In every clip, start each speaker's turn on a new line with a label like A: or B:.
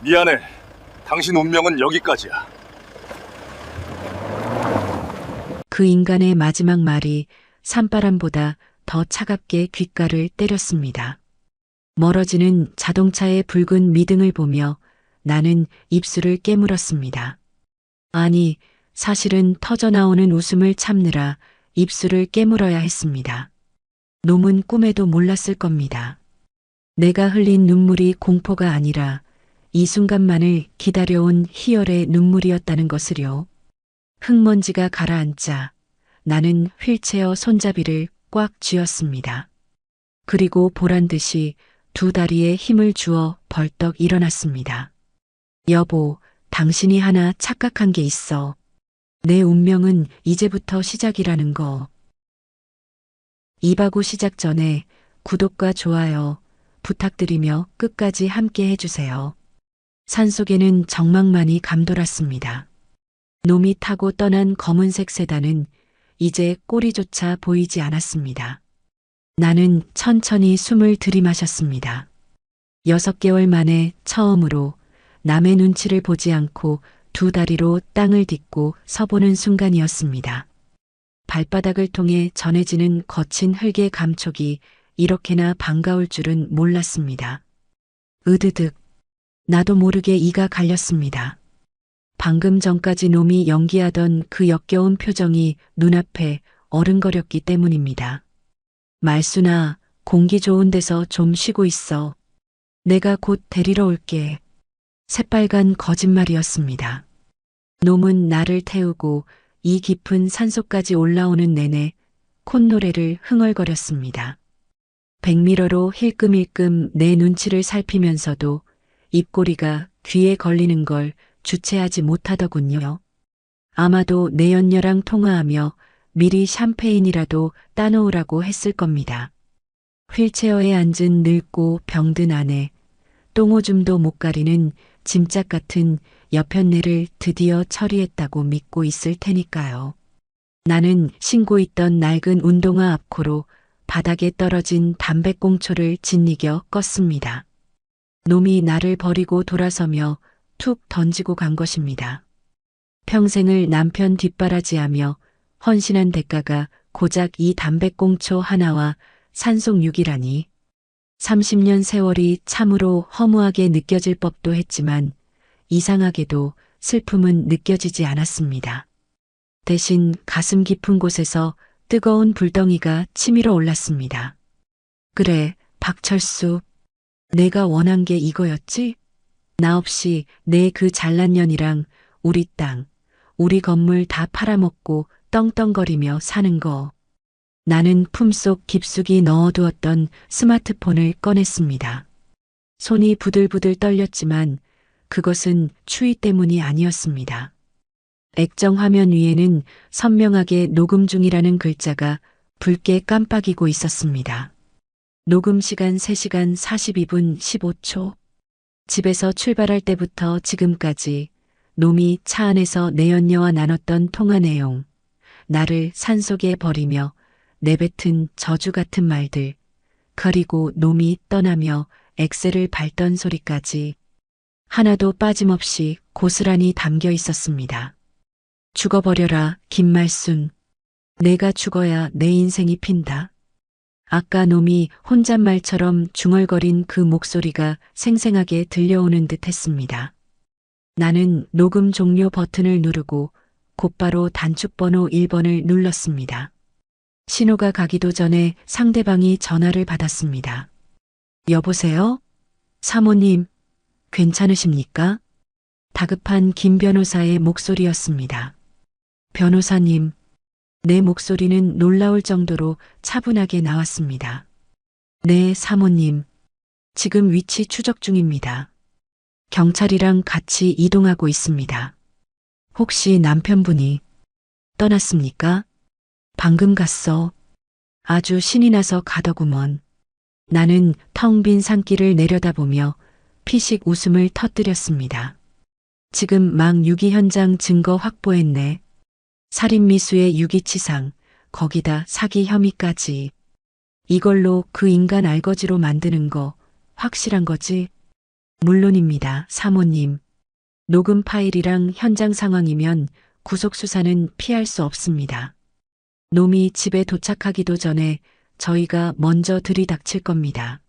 A: 미안해. 당신 운명은 여기까지야.
B: 그 인간의 마지막 말이 산바람보다 더 차갑게 귓가를 때렸습니다. 멀어지는 자동차의 붉은 미등을 보며 나는 입술을 깨물었습니다. 아니, 사실은 터져나오는 웃음을 참느라 입술을 깨물어야 했습니다. 놈은 꿈에도 몰랐을 겁니다. 내가 흘린 눈물이 공포가 아니라 이 순간만을 기다려온 희열의 눈물이었다는 것을요. 흙먼지가 가라앉자 나는 휠체어 손잡이를 꽉 쥐었습니다. 그리고 보란 듯이 두 다리에 힘을 주어 벌떡 일어났습니다. 여보, 당신이 하나 착각한 게 있어. 내 운명은 이제부터 시작이라는 거. 이바구 시작 전에 구독과 좋아요 부탁드리며 끝까지 함께 해주세요. 산속에는 정막만이 감돌았습니다. 놈이 타고 떠난 검은색 세단은 이제 꼬리조차 보이지 않았습니다. 나는 천천히 숨을 들이마셨습니다. 6개월 만에 처음으로 남의 눈치를 보지 않고 두 다리로 땅을 딛고 서보는 순간이었습니다. 발바닥을 통해 전해지는 거친 흙의 감촉이 이렇게나 반가울 줄은 몰랐습니다. 으드득. 나도 모르게 이가 갈렸습니다. 방금 전까지 놈이 연기하던 그 역겨운 표정이 눈앞에 어른거렸기 때문입니다. 말순아, 공기 좋은 데서 좀 쉬고 있어. 내가 곧 데리러 올게. 새빨간 거짓말이었습니다. 놈은 나를 태우고 이 깊은 산속까지 올라오는 내내 콧노래를 흥얼거렸습니다. 백미러로 힐끔힐끔 내 눈치를 살피면서도 입꼬리가 귀에 걸리는 걸 주체하지 못하더군요. 아마도 내연녀랑 통화하며 미리 샴페인이라도 따놓으라고 했을 겁니다. 휠체어에 앉은 늙고 병든 아내, 똥오줌도 못 가리는 짐짝 같은 여편네를 드디어 처리했다고 믿고 있을 테니까요. 나는 신고 있던 낡은 운동화 앞코로 바닥에 떨어진 담배꽁초를 짓이겨 껐습니다. 놈이 나를 버리고 돌아서며 툭 던지고 간 것입니다. 평생을 남편 뒷바라지하며 헌신한 대가가 고작 이 담배꽁초 하나와 산속육이라니. 30년 세월이 참으로 허무하게 느껴질 법도 했지만 이상하게도 슬픔은 느껴지지 않았습니다. 대신 가슴 깊은 곳에서 뜨거운 불덩이가 치밀어 올랐습니다. 그래, 박철수. 내가 원한 게 이거였지? 나 없이 내 그 잘난 년이랑 우리 땅, 우리 건물 다 팔아먹고 떵떵거리며 사는 거. 나는 품속 깊숙이 넣어두었던 스마트폰을 꺼냈습니다. 손이 부들부들 떨렸지만 그것은 추위 때문이 아니었습니다. 액정 화면 위에는 선명하게 녹음 중이라는 글자가 붉게 깜빡이고 있었습니다. 녹음 시간 3시간 42분 15초. 집에서 출발할 때부터 지금까지 놈이 차 안에서 내연녀와 나눴던 통화 내용, 나를 산속에 버리며 내뱉은 저주 같은 말들, 그리고 놈이 떠나며 엑셀을 밟던 소리까지 하나도 빠짐없이 고스란히 담겨 있었습니다. 죽어버려라, 김말순. 내가 죽어야 내 인생이 핀다. 아까 놈이 혼잣말처럼 중얼거린 그 목소리가 생생하게 들려오는 듯 했습니다. 나는 녹음 종료 버튼을 누르고 곧바로 단축번호 1번을 눌렀습니다. 신호가 가기도 전에 상대방이 전화를 받았습니다. 여보세요? 사모님, 괜찮으십니까? 다급한 김 변호사의 목소리였습니다. 변호사님, 내 목소리는 놀라울 정도로 차분하게 나왔습니다. 네, 사모님. 지금 위치 추적 중입니다. 경찰이랑 같이 이동하고 있습니다. 혹시 남편분이 떠났습니까? 방금 갔어. 아주 신이 나서 가더구먼. 나는 텅 빈 산길을 내려다보며 피식 웃음을 터뜨렸습니다. 지금 막 유기 현장 증거 확보했네. 살인미수의 유기치상, 거기다 사기 혐의까지. 이걸로 그 인간 알거지로 만드는 거 확실한 거지? 물론입니다, 사모님. 녹음 파일이랑 현장 상황이면 구속수사는 피할 수 없습니다. 놈이 집에 도착하기도 전에 저희가 먼저 들이닥칠 겁니다.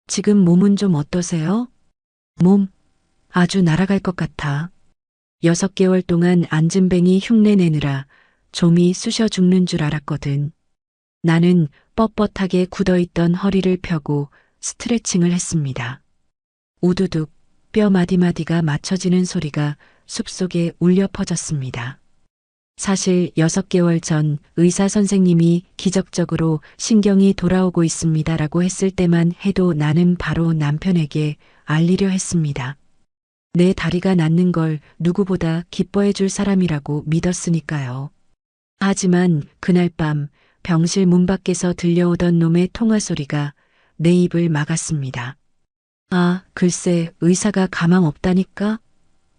B: 지금 몸은 좀 어떠세요? 몸, 아주 날아갈 것 같아. 6개월 동안 안진뱅이 흉내 내느라 좀이 쑤셔 죽는 줄 알았거든. 나는 뻣뻣하게 굳어있던 허리를 펴고 스트레칭을 했습니다. 우두둑 뼈 마디마디가 맞춰지는 소리가 숲속에 울려 퍼졌습니다. 사실 6개월 전 의사 선생님이 기적적으로 신경이 돌아오고 있습니다라고 했을 때만 해도 나는 바로 남편에게 알리려 했습니다. 내 다리가 낫는 걸 누구보다 기뻐해 줄 사람이라고 믿었으니까요. 하지만 그날 밤 병실 문 밖에서 들려오던 놈의 통화 소리가 내 입을 막았습니다. 아, 글쎄 의사가 가망 없다니까?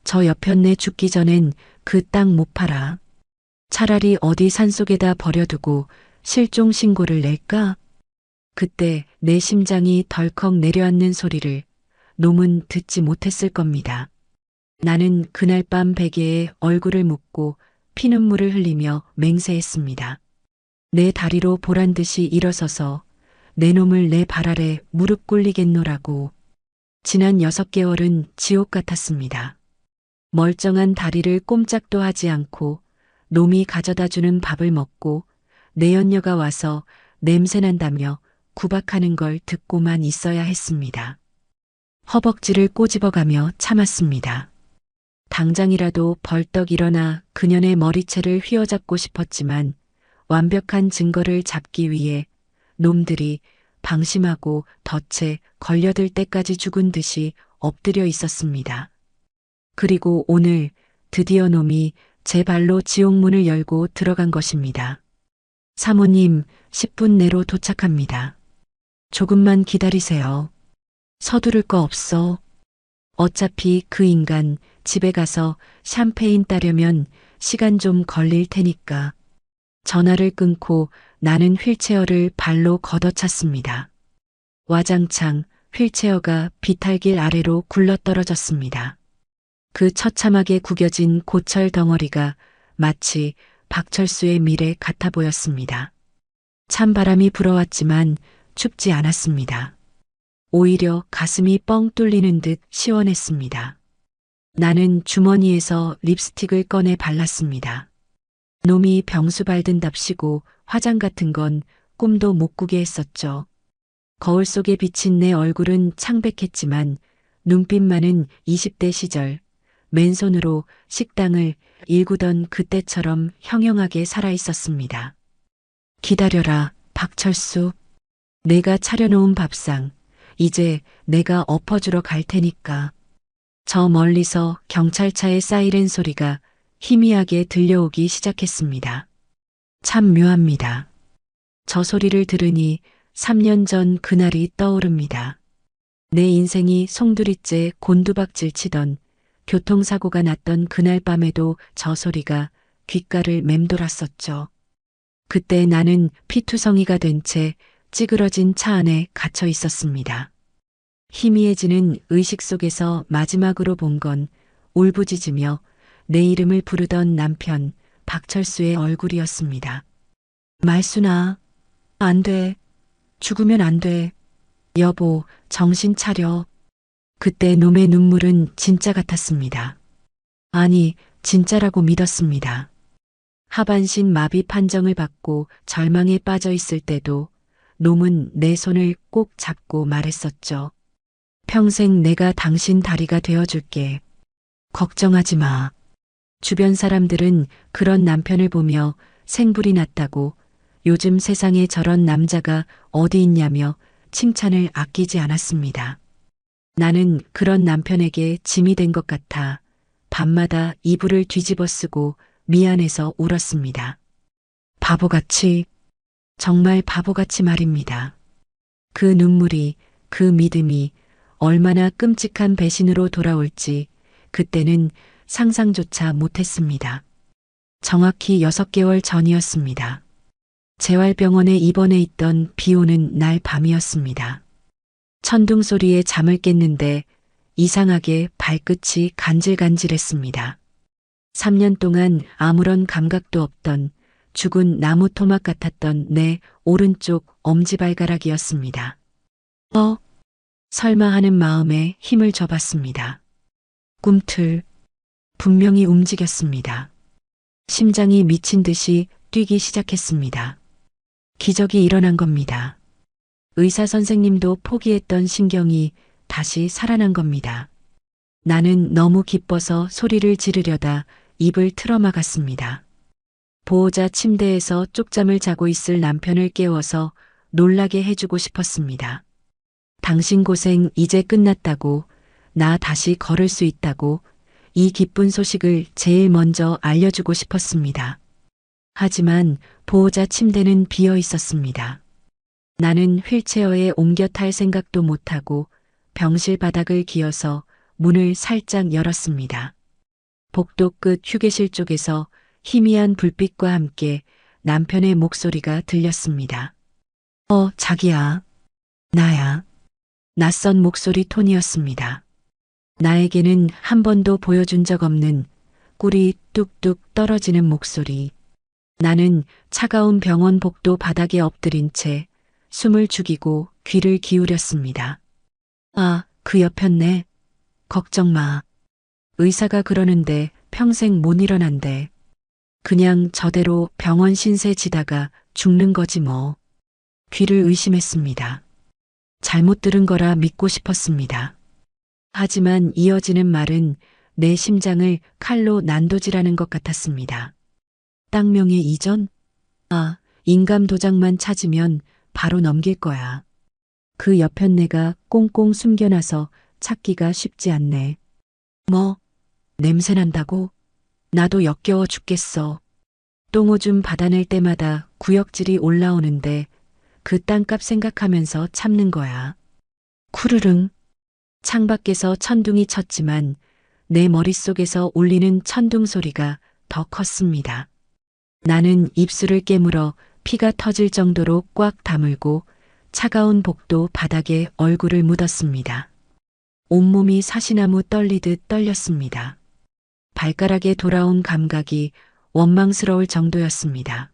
B: 저 여편네 죽기 전엔 그 땅 못 팔아. 차라리 어디 산속에다 버려두고 실종 신고를 낼까? 그때 내 심장이 덜컥 내려앉는 소리를 놈은 듣지 못했을 겁니다. 나는 그날 밤 베개에 얼굴을 묻고 피눈물을 흘리며 맹세했습니다. 내 다리로 보란듯이 일어서서 내 놈을 내 발 아래 무릎 꿇리겠노라고. 지난 6개월은 지옥 같았습니다. 멀쩡한 다리를 꼼짝도 하지 않고 놈이 가져다주는 밥을 먹고 내연녀가 와서 냄새난다며 구박하는 걸 듣고만 있어야 했습니다. 허벅지를 꼬집어가며 참았습니다. 당장이라도 벌떡 일어나 그년의 머리채를 휘어잡고 싶었지만 완벽한 증거를 잡기 위해 놈들이 방심하고 덫에 걸려들 때까지 죽은 듯이 엎드려 있었습니다. 그리고 오늘 드디어 놈이 제 발로 지옥문을 열고 들어간 것입니다. 사모님, 10분 내로 도착합니다. 조금만 기다리세요. 서두를 거 없어. 어차피 그 인간 집에 가서 샴페인 따려면 시간 좀 걸릴 테니까. 전화를 끊고 나는 휠체어를 발로 걷어찼습니다. 와장창 휠체어가 비탈길 아래로 굴러떨어졌습니다. 그 처참하게 구겨진 고철 덩어리가 마치 박철수의 미래 같아 보였습니다. 찬바람이 불어왔지만 춥지 않았습니다. 오히려 가슴이 뻥 뚫리는 듯 시원했습니다. 나는 주머니에서 립스틱을 꺼내 발랐습니다. 놈이 병수 밟든답시고 화장 같은 건 꿈도 못 꾸게 했었죠. 거울 속에 비친 내 얼굴은 창백했지만 눈빛만은 20대 시절 맨손으로 식당을 일구던 그때처럼 형형하게 살아있었습니다. 기다려라, 박철수. 내가 차려놓은 밥상, 이제 내가 엎어주러 갈 테니까. 저 멀리서 경찰차의 사이렌 소리가 희미하게 들려오기 시작했습니다. 참 묘합니다. 저 소리를 들으니 3년 전 그날이 떠오릅니다. 내 인생이 송두리째 곤두박질 치던 교통사고가 났던 그날 밤에도 저 소리가 귓가를 맴돌았었죠. 그때 나는 피투성이가 된 채 찌그러진 차 안에 갇혀 있었습니다. 희미해지는 의식 속에서 마지막으로 본 건 울부짖으며 내 이름을 부르던 남편 박철수의 얼굴이었습니다. 말순아, 안 돼. 죽으면 안 돼. 여보, 정신 차려. 그때 놈의 눈물은 진짜 같았습니다. 아니, 진짜라고 믿었습니다. 하반신 마비 판정을 받고 절망에 빠져 있을 때도 놈은 내 손을 꼭 잡고 말했었죠. 평생 내가 당신 다리가 되어줄게. 걱정하지 마. 주변 사람들은 그런 남편을 보며 생불이 났다고 요즘 세상에 저런 남자가 어디 있냐며 칭찬을 아끼지 않았습니다. 나는 그런 남편에게 짐이 된 것 같아 밤마다 이불을 뒤집어 쓰고 미안해서 울었습니다. 바보같이, 정말 바보같이 말입니다. 그 눈물이, 그 믿음이 얼마나 끔찍한 배신으로 돌아올지 그때는 상상조차 못했습니다. 정확히 6개월 전이었습니다. 재활병원에 입원해 있던 비 오는 날 밤이었습니다. 천둥 소리에 잠을 깼는데 이상하게 발끝이 간질간질했습니다. 3년 동안 아무런 감각도 없던 죽은 나무 토막 같았던 내 오른쪽 엄지발가락이었습니다. 설마 하는 마음에 힘을 줘봤습니다. 꿈틀, 분명히 움직였습니다. 심장이 미친 듯이 뛰기 시작했습니다. 기적이 일어난 겁니다. 의사 선생님도 포기했던 신경이 다시 살아난 겁니다. 나는 너무 기뻐서 소리를 지르려다 입을 틀어막았습니다. 보호자 침대에서 쪽잠을 자고 있을 남편을 깨워서 놀라게 해주고 싶었습니다. 당신 고생 이제 끝났다고, 나 다시 걸을 수 있다고, 이 기쁜 소식을 제일 먼저 알려주고 싶었습니다. 하지만 보호자 침대는 비어 있었습니다. 나는 휠체어에 옮겨 탈 생각도 못하고 병실 바닥을 기어서 문을 살짝 열었습니다. 복도 끝 휴게실 쪽에서 희미한 불빛과 함께 남편의 목소리가 들렸습니다. 자기야. 나야. 낯선 목소리 톤이었습니다. 나에게는 한 번도 보여준 적 없는 꿀이 뚝뚝 떨어지는 목소리. 나는 차가운 병원 복도 바닥에 엎드린 채 숨을 죽이고 귀를 기울였습니다. 그 옆였네. 걱정 마. 의사가 그러는데 평생 못 일어난대. 그냥 저대로 병원 신세 지다가 죽는 거지 뭐. 귀를 의심했습니다. 잘못 들은 거라 믿고 싶었습니다. 하지만 이어지는 말은 내 심장을 칼로 난도질하는 것 같았습니다. 땅명의 이전? 인감 도장만 찾으면 바로 넘길 거야. 그 옆편내가 꽁꽁 숨겨놔서 찾기가 쉽지 않네. 냄새 난다고? 나도 역겨워 죽겠어. 똥오줌 받아낼 때마다 구역질이 올라오는데 그 땅값 생각하면서 참는 거야. 쿠르릉. 창밖에서 천둥이 쳤지만 내 머릿속에서 울리는 천둥 소리가 더 컸습니다. 나는 입술을 깨물어 피가 터질 정도로 꽉 다물고 차가운 복도 바닥에 얼굴을 묻었습니다. 온몸이 사시나무 떨리듯 떨렸습니다. 발가락에 돌아온 감각이 원망스러울 정도였습니다.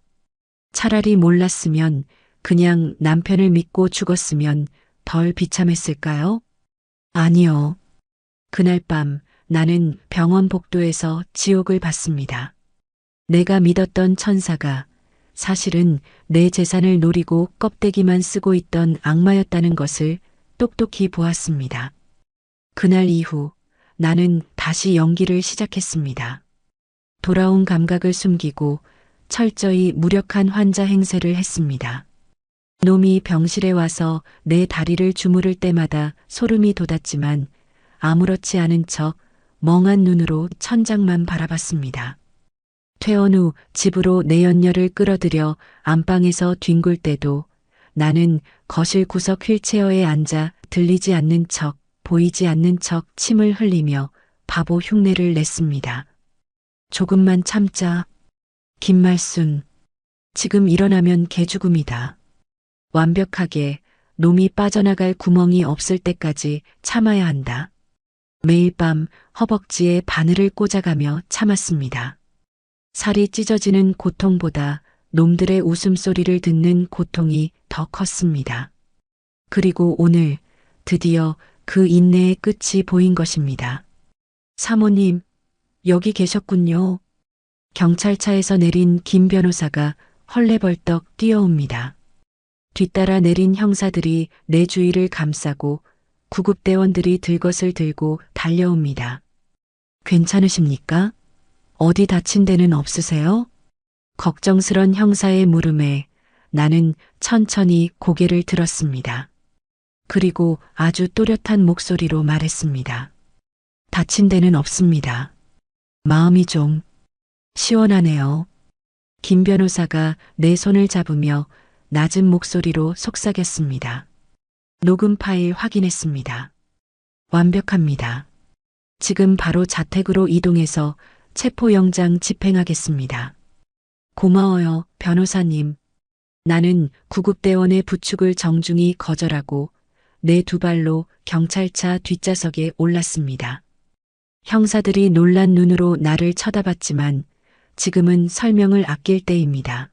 B: 차라리 몰랐으면, 그냥 남편을 믿고 죽었으면 덜 비참했을까요? 아니요. 그날 밤 나는 병원 복도에서 지옥을 봤습니다. 내가 믿었던 천사가 사실은 내 재산을 노리고 껍데기만 쓰고 있던 악마였다는 것을 똑똑히 보았습니다. 그날 이후 나는 다시 연기를 시작했습니다. 돌아온 감각을 숨기고 철저히 무력한 환자 행세를 했습니다. 놈이 병실에 와서 내 다리를 주무를 때마다 소름이 돋았지만 아무렇지 않은 척 멍한 눈으로 천장만 바라봤습니다. 퇴원 후 집으로 내 연녀를 끌어들여 안방에서 뒹굴 때도 나는 거실 구석 휠체어에 앉아 들리지 않는 척, 보이지 않는 척 침을 흘리며 바보 흉내를 냈습니다. 조금만 참자. 김말순. 지금 일어나면 개죽음이다. 완벽하게 놈이 빠져나갈 구멍이 없을 때까지 참아야 한다. 매일 밤 허벅지에 바늘을 꽂아가며 참았습니다. 살이 찢어지는 고통보다 놈들의 웃음소리를 듣는 고통이 더 컸습니다. 그리고 오늘 드디어 그 인내의 끝이 보인 것입니다. 사모님, 여기 계셨군요. 경찰차에서 내린 김 변호사가 헐레벌떡 뛰어옵니다. 뒤따라 내린 형사들이 내 주위를 감싸고 구급대원들이 들것을 들고 달려옵니다. 괜찮으십니까? 어디 다친 데는 없으세요? 걱정스런 형사의 물음에 나는 천천히 고개를 들었습니다. 그리고 아주 또렷한 목소리로 말했습니다. 다친 데는 없습니다. 마음이 좀 시원하네요. 김 변호사가 내 손을 잡으며 낮은 목소리로 속삭였습니다. 녹음 파일 확인했습니다. 완벽합니다. 지금 바로 자택으로 이동해서 체포영장 집행하겠습니다. 고마워요, 변호사님. 나는 구급대원의 부축을 정중히 거절하고 내 두 발로 경찰차 뒷좌석에 올랐습니다. 형사들이 놀란 눈으로 나를 쳐다봤지만 지금은 설명을 아낄 때입니다.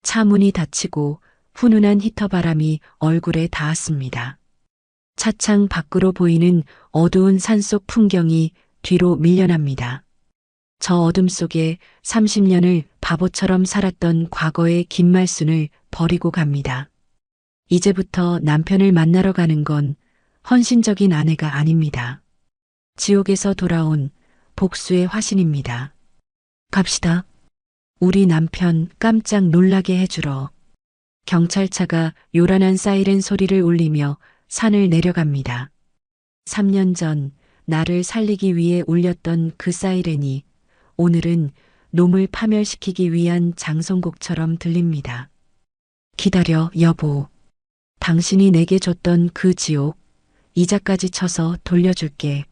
B: 차 문이 닫히고 훈훈한 히터 바람이 얼굴에 닿았습니다. 차창 밖으로 보이는 어두운 산속 풍경이 뒤로 밀려납니다. 저 어둠 속에 30년을 바보처럼 살았던 과거의 김말순을 버리고 갑니다. 이제부터 남편을 만나러 가는 건 헌신적인 아내가 아닙니다. 지옥에서 돌아온 복수의 화신입니다. 갑시다. 우리 남편 깜짝 놀라게 해주러. 경찰차가 요란한 사이렌 소리를 울리며 산을 내려갑니다. 3년 전 나를 살리기 위해 울렸던 그 사이렌이 오늘은 놈을 파멸시키기 위한 장송곡처럼 들립니다. 기다려, 여보. 당신이 내게 줬던 그 지옥, 이자까지 쳐서 돌려줄게.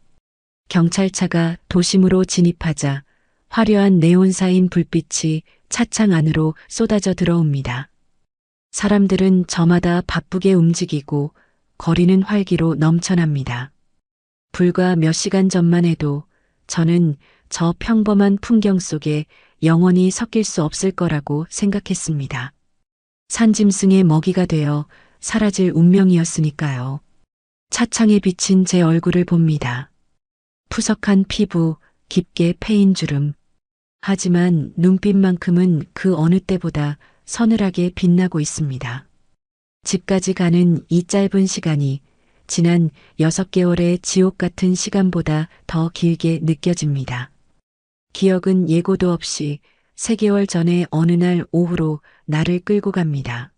B: 경찰차가 도심으로 진입하자 화려한 네온사인 불빛이 차창 안으로 쏟아져 들어옵니다. 사람들은 저마다 바쁘게 움직이고 거리는 활기로 넘쳐납니다. 불과 몇 시간 전만 해도 저는 저 평범한 풍경 속에 영원히 섞일 수 없을 거라고 생각했습니다. 산짐승의 먹이가 되어 사라질 운명이었으니까요. 차창에 비친 제 얼굴을 봅니다. 푸석한 피부, 깊게 패인 주름. 하지만 눈빛만큼은 그 어느 때보다 서늘하게 빛나고 있습니다. 집까지 가는 이 짧은 시간이 지난 6개월의 지옥 같은 시간보다 더 길게 느껴집니다. 기억은 예고도 없이 3개월 전의 어느 날 오후로 나를 끌고 갑니다.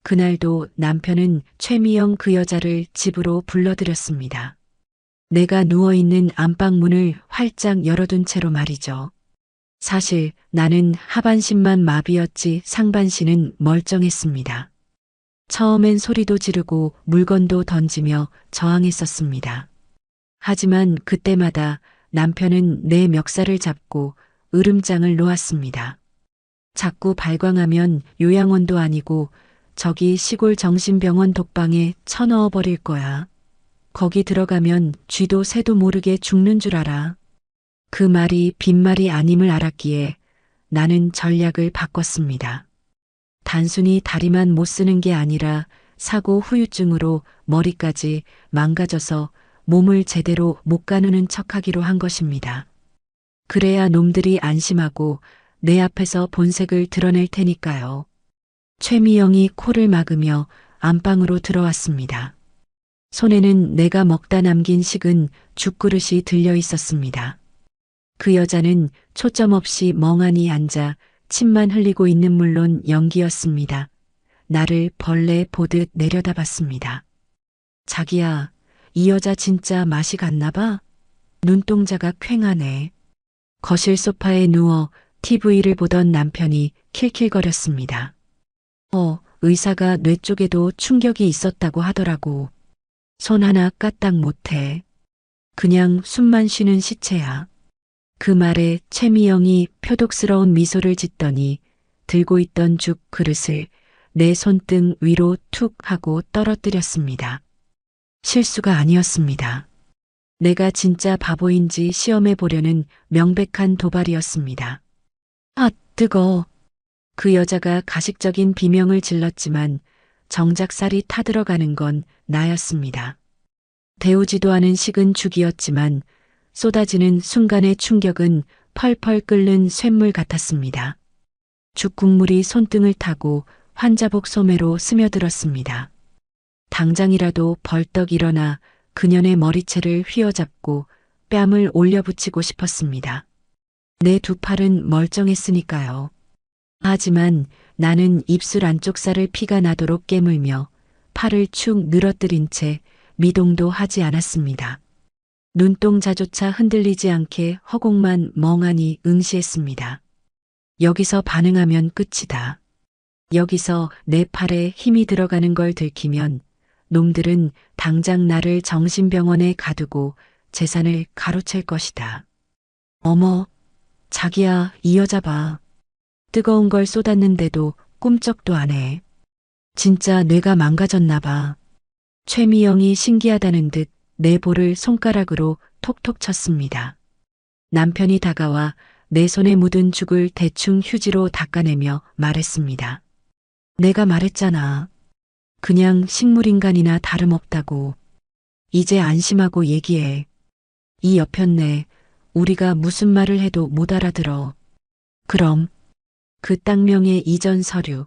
B: 그날도 남편은 최미영 그 여자를 집으로 불러들였습니다. 내가 누워있는 안방문을 활짝 열어둔 채로 말이죠. 사실 나는 하반신만 마비였지 상반신은 멀쩡했습니다. 처음엔 소리도 지르고 물건도 던지며 저항했었습니다. 하지만 그때마다 남편은 내 멱살을 잡고 으름장을 놓았습니다. 자꾸 발광하면 요양원도 아니고 저기 시골 정신병원 독방에 쳐넣어 버릴 거야. 거기 들어가면 쥐도 새도 모르게 죽는 줄 알아. 그 말이 빈말이 아님을 알았기에 나는 전략을 바꿨습니다. 단순히 다리만 못 쓰는 게 아니라 사고 후유증으로 머리까지 망가져서 몸을 제대로 못 가누는 척하기로 한 것입니다. 그래야 놈들이 안심하고 내 앞에서 본색을 드러낼 테니까요. 최미영이 코를 막으며 안방으로 들어왔습니다. 손에는 내가 먹다 남긴 식은 죽그릇이 들려 있었습니다. 그 여자는 초점 없이 멍하니 앉아 침만 흘리고 있는 물론 연기였습니다. 나를 벌레 보듯 내려다봤습니다. 자기야, 이 여자 진짜 맛이 갔나 봐? 눈동자가 퀭하네. 거실 소파에 누워 TV를 보던 남편이 킬킬거렸습니다. 의사가 뇌 쪽에도 충격이 있었다고 하더라고. 손 하나 까딱 못해. 그냥 숨만 쉬는 시체야. 그 말에 최미영이 표독스러운 미소를 짓더니 들고 있던 죽 그릇을 내 손등 위로 툭 하고 떨어뜨렸습니다. 실수가 아니었습니다. 내가 진짜 바보인지 시험해 보려는 명백한 도발이었습니다. 아, 뜨거. 그 여자가 가식적인 비명을 질렀지만 정작 쌀이 타들어가는 건 나였습니다. 데우지도 않은 식은 죽이었지만 쏟아지는 순간의 충격은 펄펄 끓는 쇳물 같았습니다. 죽 국물이 손등을 타고 환자복 소매로 스며들었습니다. 당장이라도 벌떡 일어나 그년의 머리채를 휘어잡고 뺨을 올려붙이고 싶었습니다. 내 두 팔은 멀쩡했으니까요. 하지만 나는 입술 안쪽 살을 피가 나도록 깨물며 팔을 축 늘어뜨린 채 미동도 하지 않았습니다. 눈동자조차 흔들리지 않게 허공만 멍하니 응시했습니다. 여기서 반응하면 끝이다. 여기서 내 팔에 힘이 들어가는 걸 들키면 놈들은 당장 나를 정신병원에 가두고 재산을 가로챌 것이다. 어머, 자기야, 이 여자 봐. 뜨거운 걸 쏟았는데도 꿈쩍도 안 해. 진짜 뇌가 망가졌나 봐. 최미영이 신기하다는 듯 내 볼을 손가락으로 톡톡 쳤습니다. 남편이 다가와 내 손에 묻은 죽을 대충 휴지로 닦아내며 말했습니다. 내가 말했잖아. 그냥 식물인간이나 다름없다고. 이제 안심하고 얘기해. 이 여편네, 우리가 무슨 말을 해도 못 알아들어. 그럼 그 땅명의 이전 서류,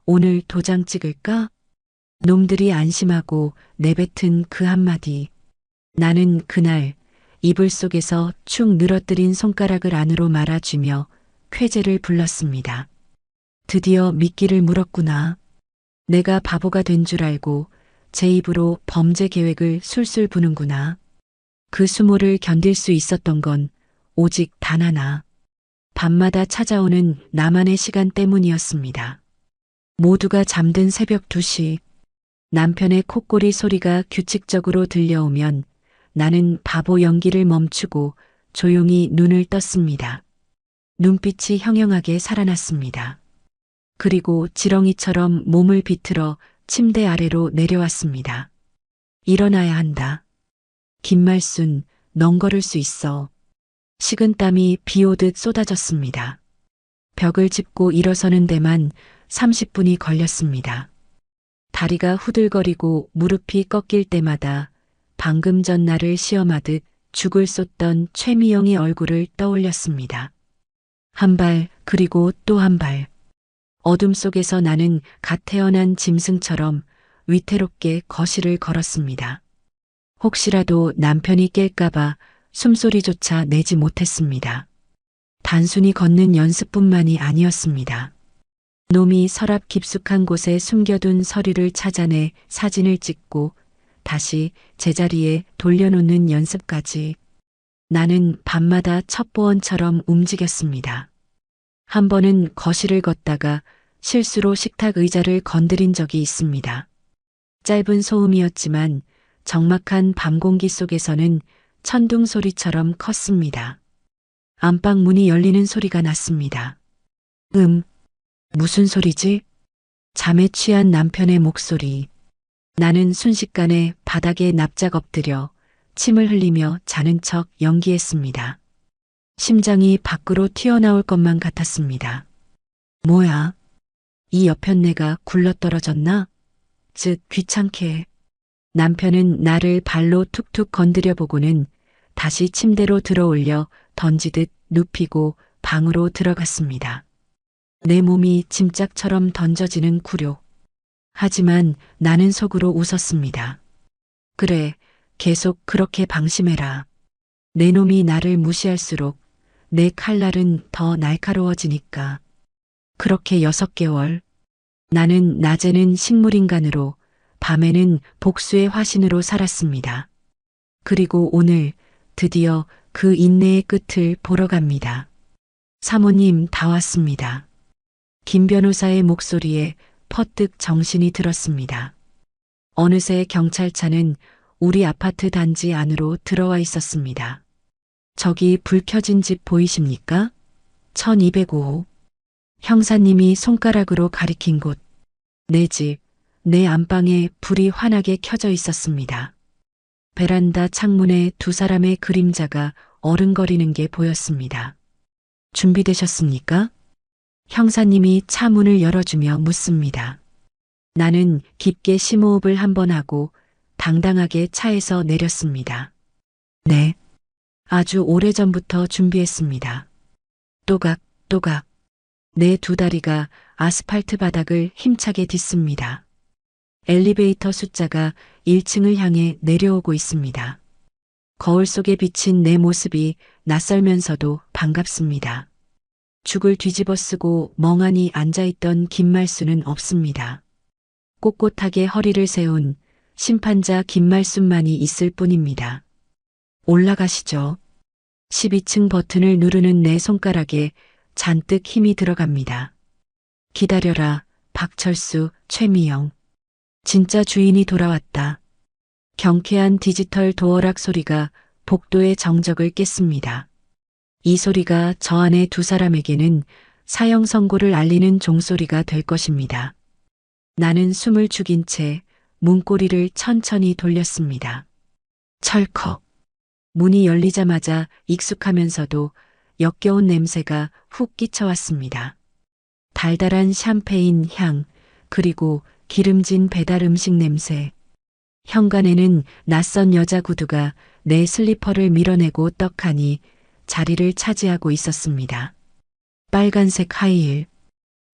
B: 오늘 도장 찍을까? 놈들이 안심하고 내뱉은 그 한마디. 나는 그날 이불 속에서 축 늘어뜨린 손가락을 안으로 말아주며 쾌재를 불렀습니다. 드디어 미끼를 물었구나. 내가 바보가 된 줄 알고 제 입으로 범죄 계획을 술술 부는구나. 그 수모를 견딜 수 있었던 건 오직 단 하나. 밤마다 찾아오는 나만의 시간 때문이었습니다. 모두가 잠든 새벽 2시, 남편의 콧꼬리 소리가 규칙적으로 들려오면 나는 바보 연기를 멈추고 조용히 눈을 떴습니다. 눈빛이 형형하게 살아났습니다. 그리고 지렁이처럼 몸을 비틀어 침대 아래로 내려왔습니다. 일어나야 한다. 김말순, 넌 걸을 수 있어. 식은땀이 비 오듯 쏟아졌습니다. 벽을 짚고 일어서는 데만 30분이 걸렸습니다. 다리가 후들거리고 무릎이 꺾일 때마다 방금 전 나를 시험하듯 죽을 쏟던 최미영의 얼굴을 떠올렸습니다. 한 발, 그리고 또 한 발. 어둠 속에서 나는 갓 태어난 짐승처럼 위태롭게 거실을 걸었습니다. 혹시라도 남편이 깰까봐 숨소리조차 내지 못했습니다. 단순히 걷는 연습뿐만이 아니었습니다. 놈이 서랍 깊숙한 곳에 숨겨둔 서류를 찾아내 사진을 찍고 다시 제자리에 돌려놓는 연습까지. 나는 밤마다 첩보원처럼 움직였습니다. 한 번은 거실을 걷다가 실수로 식탁 의자를 건드린 적이 있습니다. 짧은 소음이었지만 적막한 밤 공기 속에서는 천둥 소리처럼 컸습니다. 안방 문이 열리는 소리가 났습니다. 무슨 소리지? 잠에 취한 남편의 목소리. 나는 순식간에 바닥에 납작 엎드려 침을 흘리며 자는 척 연기했습니다. 심장이 밖으로 튀어나올 것만 같았습니다. 뭐야? 이 여편네가 굴러떨어졌나? 즉 귀찮게. 남편은 나를 발로 툭툭 건드려 보고는 다시 침대로 들어올려 던지듯 눕히고 방으로 들어갔습니다. 내 몸이 짐짝처럼 던져지는 굴욕. 하지만 나는 속으로 웃었습니다. 그래, 계속 그렇게 방심해라. 내 놈이 나를 무시할수록 내 칼날은 더 날카로워지니까. 그렇게 6개월. 나는 낮에는 식물인간으로, 밤에는 복수의 화신으로 살았습니다. 그리고 오늘 드디어 그 인내의 끝을 보러 갑니다. 사모님 다 왔습니다. 김 변호사의 목소리에 퍼뜩 정신이 들었습니다. 어느새 경찰차는 우리 아파트 단지 안으로 들어와 있었습니다. 저기 불 켜진 집 보이십니까? 1205호. 형사님이 손가락으로 가리킨 곳. 내 집, 내 안방에 불이 환하게 켜져 있었습니다. 베란다 창문에 2사람의 그림자가 어른거리는 게 보였습니다. 준비되셨습니까? 형사님이 차 문을 열어주며 묻습니다. 나는 깊게 심호흡을 한번 하고 당당하게 차에서 내렸습니다. 네. 아주 오래전부터 준비했습니다. 또각. 내 2다리가 아스팔트 바닥을 힘차게 딛습니다. 엘리베이터 숫자가 1층을 향해 내려오고 있습니다. 거울 속에 비친 내 모습이 낯설면서도 반갑습니다. 죽을 뒤집어 쓰고 멍하니 앉아있던 김말순은 없습니다. 꼿꼿하게 허리를 세운 심판자 김말순만이 있을 뿐입니다. 올라가시죠. 12층 버튼을 누르는 내 손가락에 잔뜩 힘이 들어갑니다. 기다려라, 박철수, 최미영. 진짜 주인이 돌아왔다. 경쾌한 디지털 도어락 소리가 복도의 정적을 깼습니다. 이 소리가 저 안의 2사람에게는 사형 선고를 알리는 종소리가 될 것입니다. 나는 숨을 죽인 채 문고리를 천천히 돌렸습니다. 철컥. 문이 열리자마자 익숙하면서도 역겨운 냄새가 훅 끼쳐왔습니다. 달달한 샴페인 향, 그리고 기름진 배달 음식 냄새. 현관에는 낯선 여자 구두가 내 슬리퍼를 밀어내고 떡하니 자리를 차지하고 있었습니다. 빨간색 하이힐.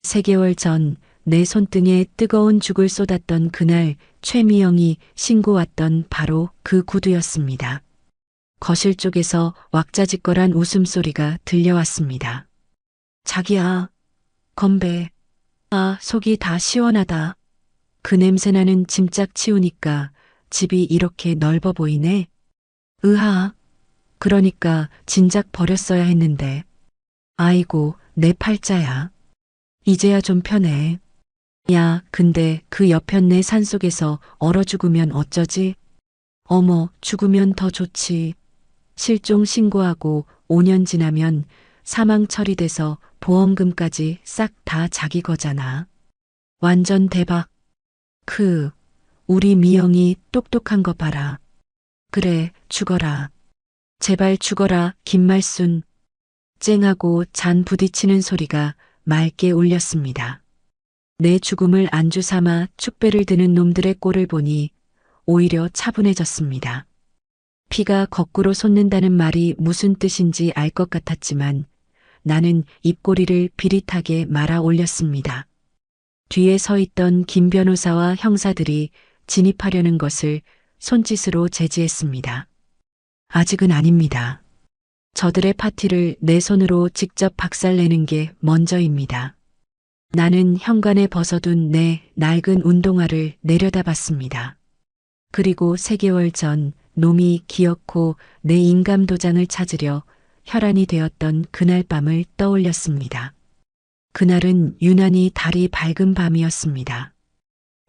B: 3개월 전 내 손등에 뜨거운 죽을 쏟았던 그날 최미영이 신고왔던 바로 그 구두였습니다. 거실 쪽에서 왁자지껄한 웃음소리가 들려왔습니다. 자기야, 건배. 아, 속이 다 시원하다. 그 냄새나는 짐짝 치우니까 집이 이렇게 넓어 보이네. 으하. 그러니까 진작 버렸어야 했는데. 아이고, 내 팔자야. 이제야 좀 편해. 야, 근데 그 여편네 산속에서 얼어 죽으면 어쩌지? 어머, 죽으면 더 좋지. 실종 신고하고 5년 지나면 사망 처리돼서 보험금까지 싹 다 자기 거잖아. 완전 대박. 우리 미영이 똑똑한 거 봐라. 그래, 죽어라. 제발 죽어라, 김말순. 쨍하고 잔 부딪히는 소리가 맑게 울렸습니다. 내 죽음을 안주 삼아 축배를 드는 놈들의 꼴을 보니 오히려 차분해졌습니다. 피가 거꾸로 솟는다는 말이 무슨 뜻인지 알 것 같았지만 나는 입꼬리를 비릿하게 말아 올렸습니다. 뒤에 서 있던 김 변호사와 형사들이 진입하려는 것을 손짓으로 제지했습니다. 아직은 아닙니다. 저들의 파티를 내 손으로 직접 박살내는 게 먼저입니다. 나는 현관에 벗어둔 내 낡은 운동화를 내려다봤습니다. 그리고 3개월 전 놈이 기어코 내 인감 도장을 찾으려 혈안이 되었던 그날 밤을 떠올렸습니다. 그날은 유난히 달이 밝은 밤이었습니다.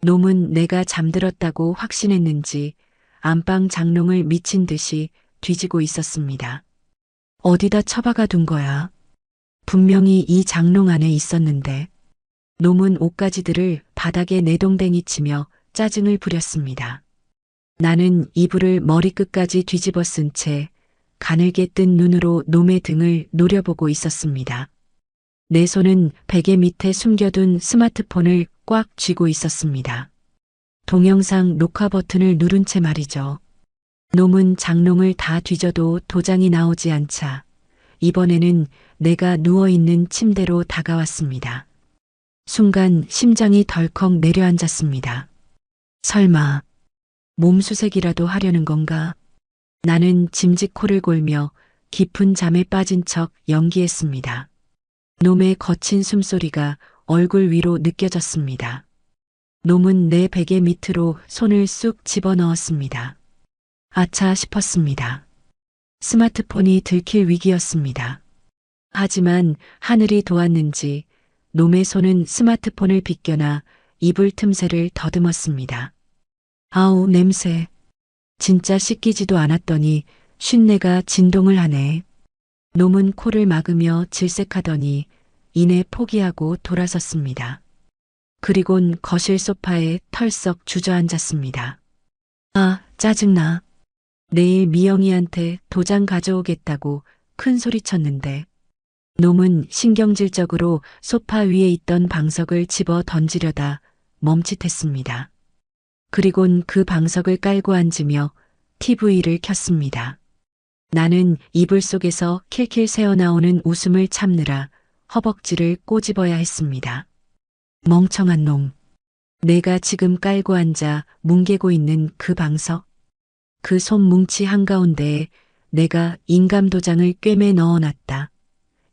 B: 놈은 내가 잠들었다고 확신했는지 안방 장롱을 미친 듯이 뒤지고 있었습니다. 어디다 처박아 둔 거야? 분명히 이 장롱 안에 있었는데. 놈은 옷가지들을 바닥에 내동댕이 치며 짜증을 부렸습니다. 나는 이불을 머리끝까지 뒤집어 쓴 채 가늘게 뜬 눈으로 놈의 등을 노려보고 있었습니다. 내 손은 베개 밑에 숨겨둔 스마트폰을 꽉 쥐고 있었습니다. 동영상 녹화 버튼을 누른 채 말이죠. 놈은 장롱을 다 뒤져도 도장이 나오지 않자 이번에는 내가 누워있는 침대로 다가왔습니다. 순간 심장이 덜컥 내려앉았습니다. 설마 몸수색이라도 하려는 건가? 나는 짐짓 코를 골며 깊은 잠에 빠진 척 연기했습니다. 놈의 거친 숨소리가 얼굴 위로 느껴졌습니다. 놈은 내 베개 밑으로 손을 쑥 집어넣었습니다. 아차 싶었습니다. 스마트폰이 들킬 위기였습니다. 하지만 하늘이 도왔는지 놈의 손은 스마트폰을 비껴나 이불 틈새를 더듬었습니다. 아우, 냄새. 진짜 씻기지도 않았더니 쉰내가 진동을 하네. 놈은 코를 막으며 질색하더니 이내 포기하고 돌아섰습니다. 그리곤 거실 소파에 털썩 주저앉았습니다. 아, 짜증나. 내일 미영이한테 도장 가져오겠다고 큰 소리 쳤는데 놈은 신경질적으로 소파 위에 있던 방석을 집어 던지려다 멈칫했습니다. 그리곤 그 방석을 깔고 앉으며 TV를 켰습니다. 나는 이불 속에서 킬킬 새어나오는 웃음을 참느라 허벅지를 꼬집어야 했습니다. 멍청한 놈. 내가 지금 깔고 앉아 뭉개고 있는 그 방석. 그 손뭉치 한가운데에 내가 인감도장을 꿰매 넣어놨다.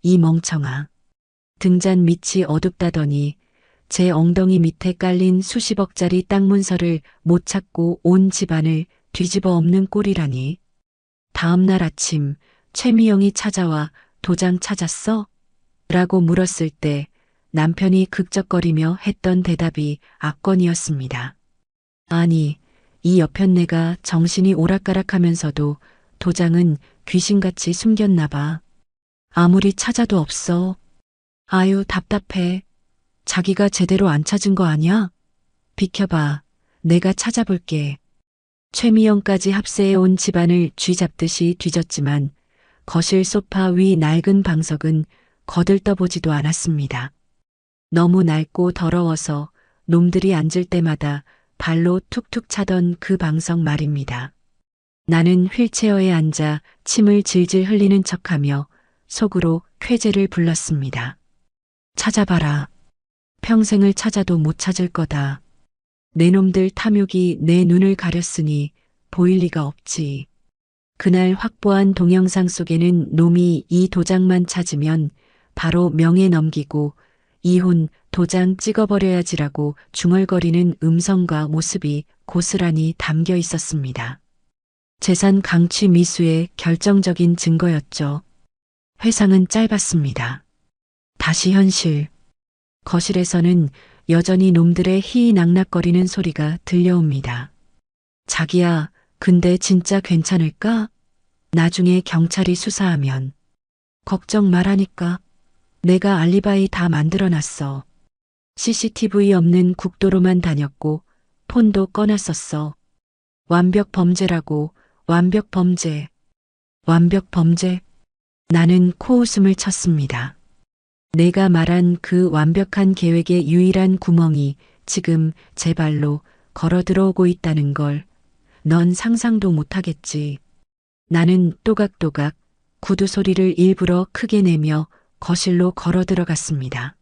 B: 이 멍청아. 등잔 밑이 어둡다더니 제 엉덩이 밑에 깔린 수십억짜리 땅 문서를 못 찾고 온 집안을 뒤집어 엎는 꼴이라니. 다음 날 아침 최미영이 찾아와 도장 찾았어? 라고 물었을 때 남편이 극적거리며 했던 대답이 압권이었습니다. 아니, 이 여편네가 정신이 오락가락하면서도 도장은 귀신같이 숨겼나 봐. 아무리 찾아도 없어. 아유, 답답해. 자기가 제대로 안 찾은 거 아니야? 비켜봐. 내가 찾아볼게. 최미영까지 합세해 온 집안을 쥐잡듯이 뒤졌지만 거실 소파 위 낡은 방석은 거들떠보지도 않았습니다. 너무 낡고 더러워서 놈들이 앉을 때마다 발로 툭툭 차던 그 방석 말입니다. 나는 휠체어에 앉아 침을 질질 흘리는 척하며 속으로 쾌재를 불렀습니다. 찾아봐라. 평생을 찾아도 못 찾을 거다. 내 놈들 탐욕이 내 눈을 가렸으니 보일 리가 없지. 그날 확보한 동영상 속에는 놈이 이 도장만 찾으면 바로 명예 넘기고 이혼 도장 찍어버려야지라고 중얼거리는 음성과 모습이 고스란히 담겨 있었습니다. 재산 강취 미수의 결정적인 증거였죠. 회상은 짧았습니다. 다시 현실. 거실에서는 여전히 놈들의 희낙낙거리는 소리가 들려옵니다. 자기야, 근데 진짜 괜찮을까? 나중에 경찰이 수사하면. 걱정 말하니까. 내가 알리바이 다 만들어놨어. CCTV 없는 국도로만 다녔고 폰도 꺼놨었어. 완벽 범죄라고. 완벽 범죄. 완벽 범죄. 나는 코웃음을 쳤습니다. 내가 말한 그 완벽한 계획의 유일한 구멍이 지금 제 발로 걸어 들어오고 있다는 걸 넌 상상도 못하겠지. 나는 또각또각 구두 소리를 일부러 크게 내며 거실로 걸어 들어갔습니다.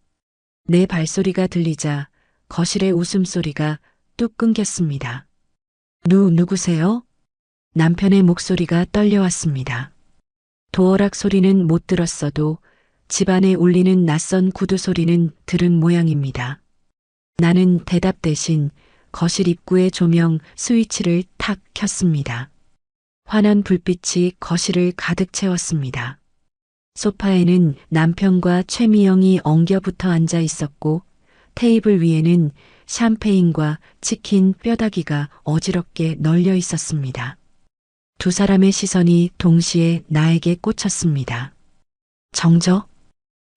B: 내 발소리가 들리자 거실의 웃음소리가 뚝 끊겼습니다. 누구세요? 남편의 목소리가 떨려왔습니다. 도어락 소리는 못 들었어도 집안에 울리는 낯선 구두 소리는 들은 모양입니다. 나는 대답 대신 거실 입구의 조명 스위치를 탁 켰습니다. 환한 불빛이 거실을 가득 채웠습니다. 소파에는 남편과 최미영이 엉겨붙어 앉아 있었고 테이블 위에는 샴페인과 치킨 뼈다귀가 어지럽게 널려 있었습니다. 두 사람의 시선이 동시에 나에게 꽂혔습니다. 정적?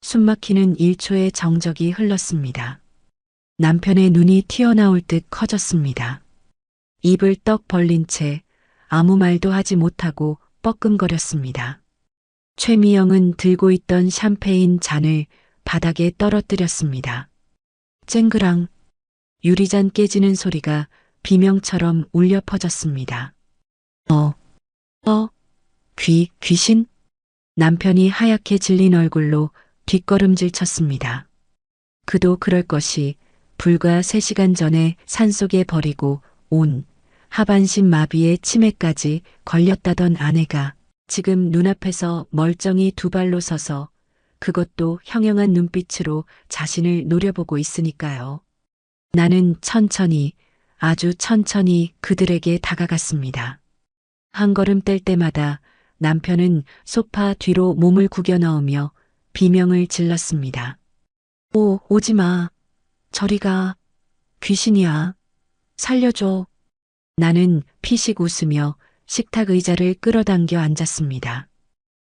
B: 숨막히는 1초의 정적이 흘렀습니다. 남편의 눈이 튀어나올 듯 커졌습니다. 입을 떡 벌린 채 아무 말도 하지 못하고 뻐끔거렸습니다. 최미영은 들고 있던 샴페인 잔을 바닥에 떨어뜨렸습니다. 쨍그랑 유리잔 깨지는 소리가 비명처럼 울려 퍼졌습니다. 귀신? 남편이 하얗게 질린 얼굴로 뒷걸음질 쳤습니다. 그도 그럴 것이 불과 3시간 전에 산속에 버리고 온 하반신 마비에 치매까지 걸렸다던 아내가 지금 눈앞에서 멀쩡히 두 발로 서서 그것도 형형한 눈빛으로 자신을 노려보고 있으니까요. 나는 천천히, 아주 천천히 그들에게 다가갔습니다. 한 걸음 뗄 때마다 남편은 소파 뒤로 몸을 구겨 넣으며 비명을 질렀습니다. 오지 마. 저리 가. 귀신이야. 살려줘. 나는 피식 웃으며 식탁 의자를 끌어당겨 앉았습니다.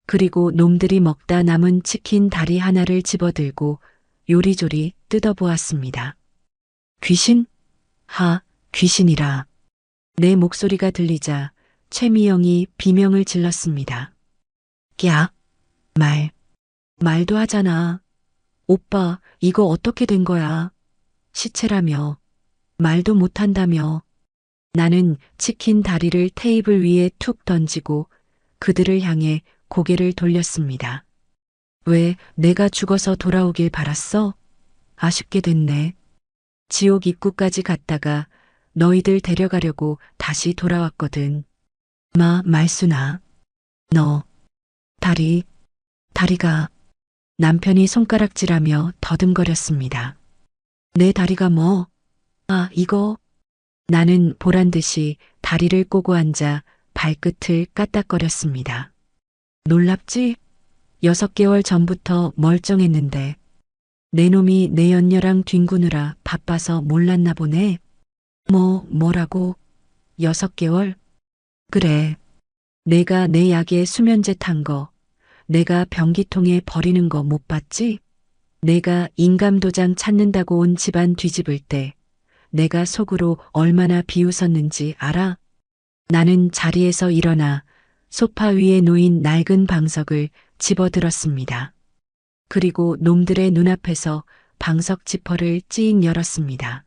B: 그리고 놈들이 먹다 남은 치킨 다리 하나를 집어들고 요리조리 뜯어보았습니다. 귀신? 귀신이라. 내 목소리가 들리자 최미영이 비명을 질렀습니다. 말도 하잖아. 오빠, 이거 어떻게 된 거야? 시체라며. 말도 못한다며. 나는 치킨 다리를 테이블 위에 툭 던지고 그들을 향해 고개를 돌렸습니다. 왜 내가 죽어서 돌아오길 바랐어? 아쉽게 됐네. 지옥 입구까지 갔다가 너희들 데려가려고 다시 돌아왔거든. 말순아. 너, 다리가. 남편이 손가락질하며 더듬거렸습니다. 내 다리가 뭐? 이거. 나는 보란듯이 다리를 꼬고 앉아 발끝을 까딱거렸습니다. 놀랍지? 6개월 전부터 멀쩡했는데 내 놈이 내 연녀랑 뒹구느라 바빠서 몰랐나 보네. 뭐라고? 6개월? 그래. 내가 내 약에 수면제 탄 거, 내가 변기통에 버리는 거 못 봤지? 내가 인감도장 찾는다고 온 집안 뒤집을 때 내가 속으로 얼마나 비웃었는지 알아? 나는 자리에서 일어나 소파 위에 놓인 낡은 방석을 집어들었습니다. 그리고 놈들의 눈앞에서 방석 지퍼를 찌익 열었습니다.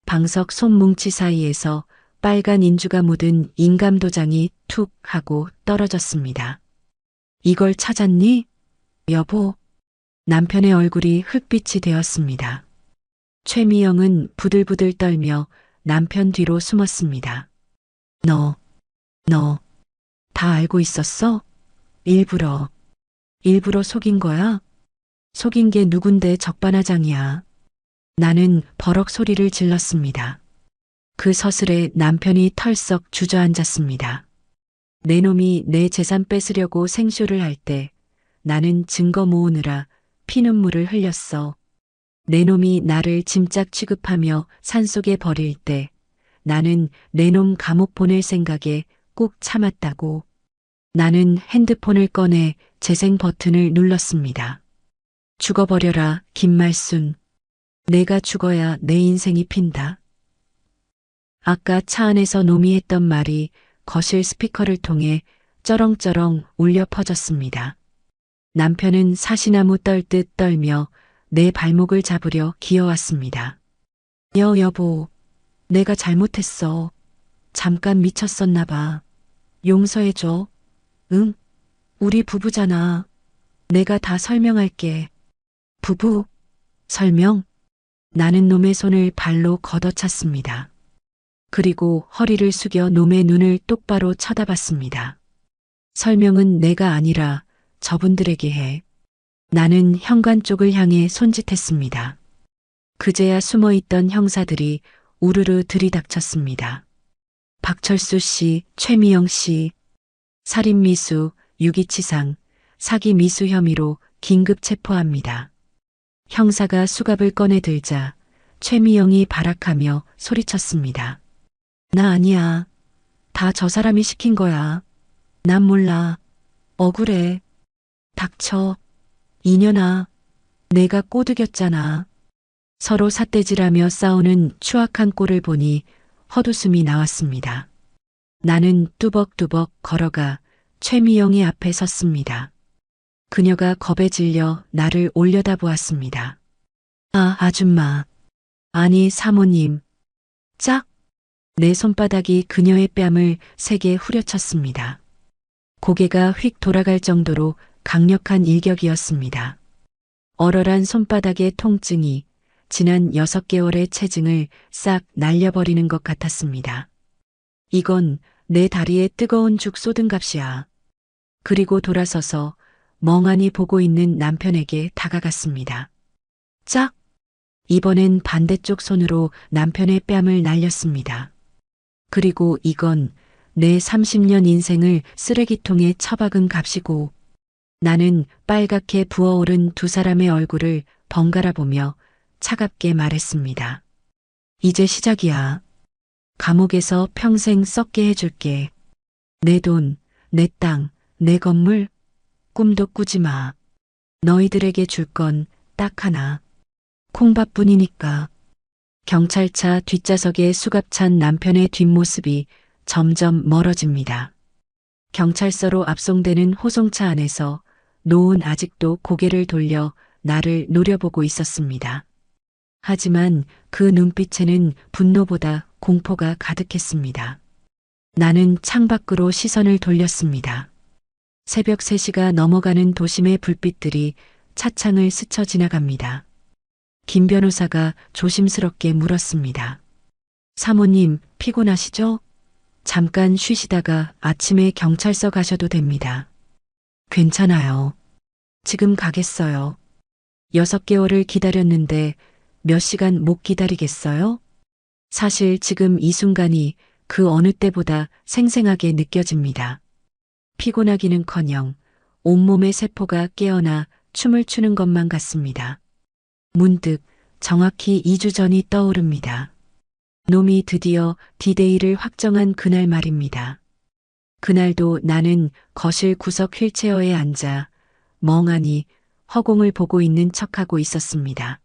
B: 방석 손뭉치 사이에서 빨간 인주가 묻은 인감 도장이 툭 하고 떨어졌습니다. 이걸 찾았니? 여보. 남편의 얼굴이 흙빛이 되었습니다. 최미영은 부들부들 떨며 남편 뒤로 숨었습니다. 너 다 알고 있었어? 일부러 속인 거야? 속인 게 누군데 적반하장이야. 나는 버럭 소리를 질렀습니다. 그 서슬에 남편이 털썩 주저앉았습니다. 내 놈이 내 재산 뺏으려고 생쇼를 할 때 나는 증거 모으느라 피눈물을 흘렸어. 내 놈이 나를 짐짝 취급하며 산속에 버릴 때 나는 내 놈 감옥 보낼 생각에 꾹 참았다고. 나는 핸드폰을 꺼내 재생 버튼을 눌렀습니다. 죽어버려라, 김말순. 내가 죽어야 내 인생이 핀다. 아까 차 안에서 놈이 했던 말이 거실 스피커를 통해 쩌렁쩌렁 울려 퍼졌습니다. 남편은 사시나무 떨듯 떨며 내 발목을 잡으려 기어왔습니다. 여보, 내가 잘못했어. 잠깐 미쳤었나 봐. 용서해줘. 응? 우리 부부잖아. 내가 다 설명할게. 부부? 설명? 나는 놈의 손을 발로 걷어찼습니다. 그리고 허리를 숙여 놈의 눈을 똑바로 쳐다봤습니다. 설명은 내가 아니라 저분들에게 해. 나는 현관 쪽을 향해 손짓했습니다. 그제야 숨어있던 형사들이 우르르 들이닥쳤습니다. 박철수 씨, 최미영 씨, 살인미수, 유기치상, 사기미수 혐의로 긴급 체포합니다. 형사가 수갑을 꺼내 들자 최미영이 발악하며 소리쳤습니다. 나 아니야. 다 저 사람이 시킨 거야. 난 몰라. 억울해. 닥쳐. 이년아. 내가 꼬드겼잖아. 서로 삿대질하며 싸우는 추악한 꼴을 보니 헛웃음이 나왔습니다. 나는 뚜벅뚜벅 걸어가 최미영이 앞에 섰습니다. 그녀가 겁에 질려 나를 올려다보았습니다. 아, 아줌마. 아니, 사모님. 짝! 내 손바닥이 그녀의 뺨을 세게 후려쳤습니다. 고개가 휙 돌아갈 정도로 강력한 일격이었습니다. 얼얼한 손바닥의 통증이 지난 6개월의 체증을 싹 날려버리는 것 같았습니다. 이건 내 다리에 뜨거운 죽 쏟은 값이야. 그리고 돌아서서 멍하니 보고 있는 남편에게 다가갔습니다. 짝! 이번엔 반대쪽 손으로 남편의 뺨을 날렸습니다. 그리고 이건 내 30년 인생을 쓰레기통에 처박은 값이고. 나는 빨갛게 부어오른 두 사람의 얼굴을 번갈아 보며 차갑게 말했습니다. 이제 시작이야. 감옥에서 평생 썩게 해줄게. 내 돈, 내 땅, 내 건물, 꿈도 꾸지 마. 너희들에게 줄 건 딱 하나. 콩밥뿐이니까. 경찰차 뒷좌석에 수갑찬 남편의 뒷모습이 점점 멀어집니다. 경찰서로 압송되는 호송차 안에서 노은 아직도 고개를 돌려 나를 노려보고 있었습니다. 하지만 그 눈빛에는 분노보다 공포가 가득했습니다. 나는 창밖으로 시선을 돌렸습니다. 새벽 3시가 넘어가는 도심의 불빛들이 차창을 스쳐 지나갑니다. 김 변호사가 조심스럽게 물었습니다. 사모님, 피곤하시죠? 잠깐 쉬시다가 아침에 경찰서 가셔도 됩니다. 괜찮아요. 지금 가겠어요. 6개월을 기다렸는데 몇 시간 못 기다리겠어요? 사실 지금 이 순간이 그 어느 때보다 생생하게 느껴집니다. 피곤하기는커녕 온몸의 세포가 깨어나 춤을 추는 것만 같습니다. 문득 정확히 2주 전이 떠오릅니다. 놈이 드디어 디데이를 확정한 그날 말입니다. 그날도 나는 거실 구석 휠체어에 앉아 멍하니 허공을 보고 있는 척하고 있었습니다.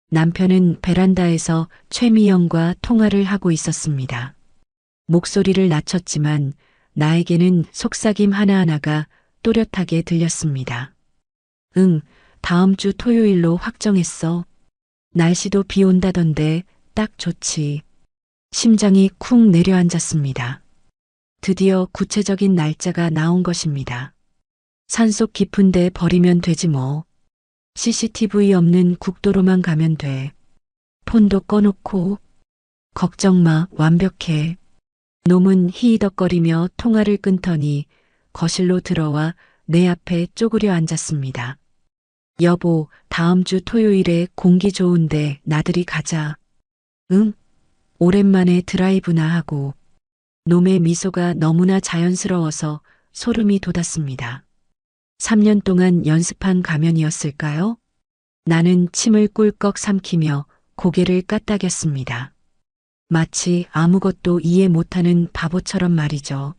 B: 남편은 베란다에서 최미영과 통화를 하고 있었습니다. 목소리를 낮췄지만 나에게는 속삭임 하나하나가 또렷하게 들렸습니다. 응, 다음 주 토요일로 확정했어. 날씨도 비 온다던데 딱 좋지. 심장이 쿵 내려앉았습니다. 드디어 구체적인 날짜가 나온 것입니다. 산속 깊은데 버리면 되지 뭐. CCTV 없는 국도로만 가면 돼. 폰도 꺼놓고. 걱정 마, 완벽해. 놈은 히히덕거리며 통화를 끊더니 거실로 들어와 내 앞에 쪼그려 앉았습니다. 여보, 다음 주 토요일에 공기 좋은데 나들이 가자. 응? 오랜만에 드라이브나 하고. 놈의 미소가 너무나 자연스러워서 소름이 돋았습니다. 3년 동안 연습한 가면이었을까요? 나는 침을 꿀꺽 삼키며 고개를 까딱였습니다. 마치 아무것도 이해 못하는 바보처럼 말이죠.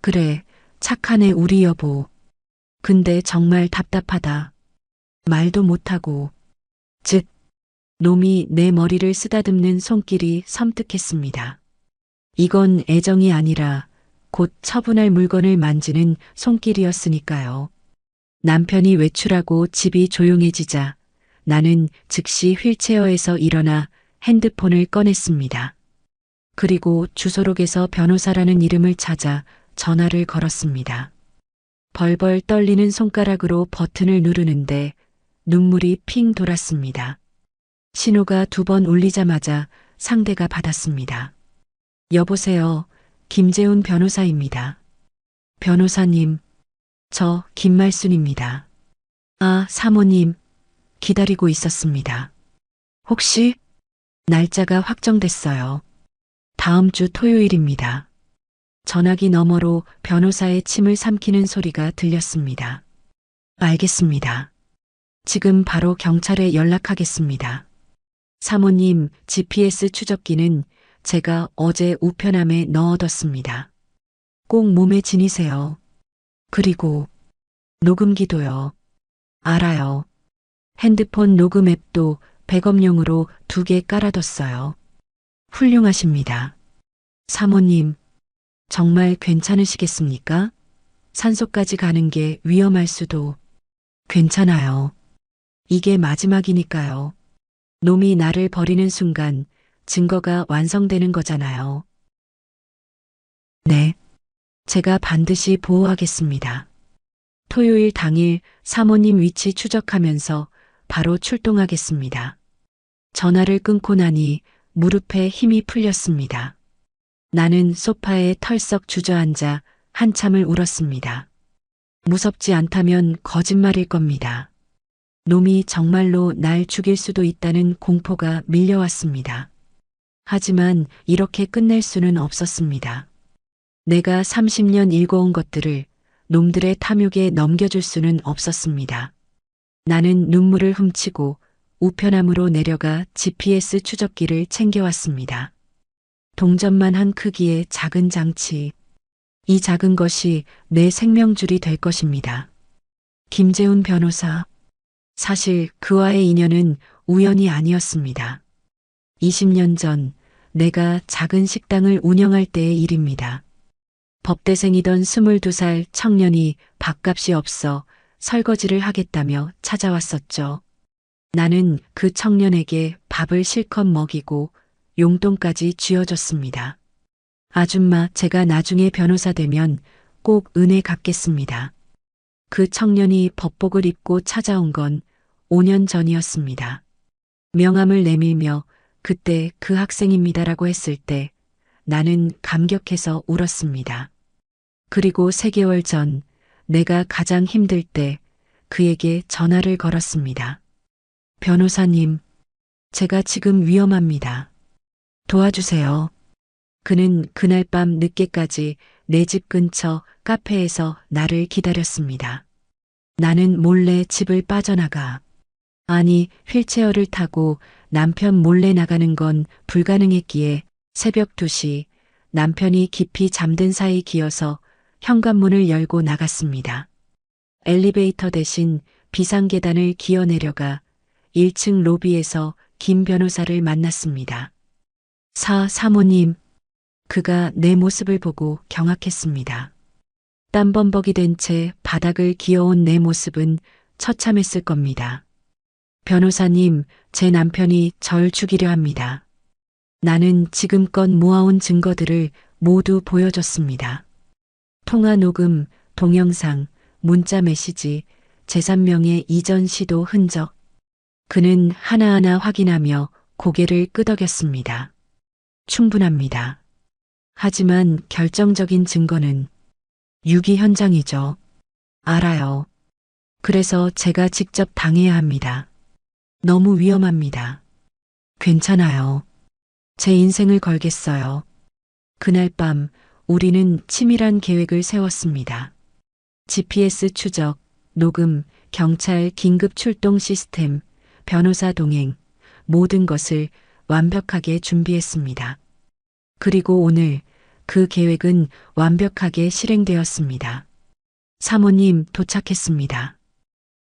B: 그래, 착하네 우리 여보. 근데 정말 답답하다. 말도 못하고. 즉, 놈이 내 머리를 쓰다듬는 손길이 섬뜩했습니다. 이건 애정이 아니라 곧 처분할 물건을 만지는 손길이었으니까요. 남편이 외출하고 집이 조용해지자 나는 즉시 휠체어에서 일어나 핸드폰을 꺼냈습니다. 그리고 주소록에서 변호사라는 이름을 찾아 전화를 걸었습니다. 벌벌 떨리는 손가락으로 버튼을 누르는데 눈물이 핑 돌았습니다. 신호가 2번 울리자마자 상대가 받았습니다. 여보세요, 김재훈 변호사입니다. 변호사님, 저 김말순입니다. 아, 사모님, 기다리고 있었습니다. 혹시 날짜가 확정됐어요. 다음 주 토요일입니다. 전화기 너머로 변호사의 침을 삼키는 소리가 들렸습니다. 알겠습니다. 지금 바로 경찰에 연락하겠습니다. 사모님, GPS 추적기는 제가 어제 우편함에 넣어뒀습니다. 꼭 몸에 지니세요. 그리고 녹음기도요. 알아요. 핸드폰 녹음 앱도 백업용으로 2개 깔아뒀어요. 훌륭하십니다. 사모님, 정말 괜찮으시겠습니까? 산소까지 가는 게 위험할 수도. 괜찮아요. 이게 마지막이니까요. 놈이 나를 버리는 순간 증거가 완성되는 거잖아요. 네. 제가 반드시 보호하겠습니다. 토요일 당일 사모님 위치 추적하면서 바로 출동하겠습니다. 전화를 끊고 나니 무릎에 힘이 풀렸습니다. 나는 소파에 털썩 주저앉아 한참을 울었습니다. 무섭지 않다면 거짓말일 겁니다. 놈이 정말로 날 죽일 수도 있다는 공포가 밀려왔습니다. 하지만 이렇게 끝낼 수는 없었습니다. 내가 30년 일궈온 것들을 놈들의 탐욕에 넘겨줄 수는 없었습니다. 나는 눈물을 훔치고 우편함으로 내려가 GPS 추적기를 챙겨왔습니다. 동전만 크기의 작은 장치. 이 작은 것이 내 생명줄이 될 것입니다. 김재훈 변호사. 사실 그와의 인연은 우연이 아니었습니다. 20년 전 내가 작은 식당을 운영할 때의 일입니다. 법대생이던 22살 청년이 밥값이 없어 설거지를 하겠다며 찾아왔었죠. 나는 그 청년에게 밥을 실컷 먹이고 용돈까지 쥐어줬습니다. 아줌마, 제가 나중에 변호사 되면 꼭 은혜 갚겠습니다. 그 청년이 법복을 입고 찾아온 건 5년 전이었습니다. 명함을 내밀며 그때 그 학생입니다라고 했을 때 나는 감격해서 울었습니다. 그리고 3개월 전 내가 가장 힘들 때 그에게 전화를 걸었습니다. 변호사님, 제가 지금 위험합니다. 도와주세요. 그는 그날 밤 늦게까지 내 집 근처 카페에서 나를 기다렸습니다. 나는 몰래 집을 빠져나가. 아니, 휠체어를 타고 남편 몰래 나가는 건 불가능했기에 새벽 2시 남편이 깊이 잠든 사이 기어서 현관문을 열고 나갔습니다. 엘리베이터 대신 비상계단을 기어 내려가 1층 로비에서 김 변호사를 만났습니다. 사모님. 그가 내 모습을 보고 경악했습니다. 땀범벅이 된 채 바닥을 기어온 내 모습은 처참했을 겁니다. 변호사님, 제 남편이 절 죽이려 합니다. 나는 지금껏 모아온 증거들을 모두 보여줬습니다. 통화 녹음, 동영상, 문자 메시지, 제3명의 이전 시도 흔적. 그는 하나하나 확인하며 고개를 끄덕였습니다. 충분합니다. 하지만 결정적인 증거는 유기 현장이죠. 알아요. 그래서 제가 직접 당해야 합니다. 너무 위험합니다. 괜찮아요. 제 인생을 걸겠어요. 그날 밤 우리는 치밀한 계획을 세웠습니다. GPS 추적, 녹음, 경찰 긴급 출동 시스템, 변호사 동행, 모든 것을 완벽하게 준비했습니다. 그리고 오늘 그 계획은 완벽하게 실행되었습니다. 사모님 도착했습니다.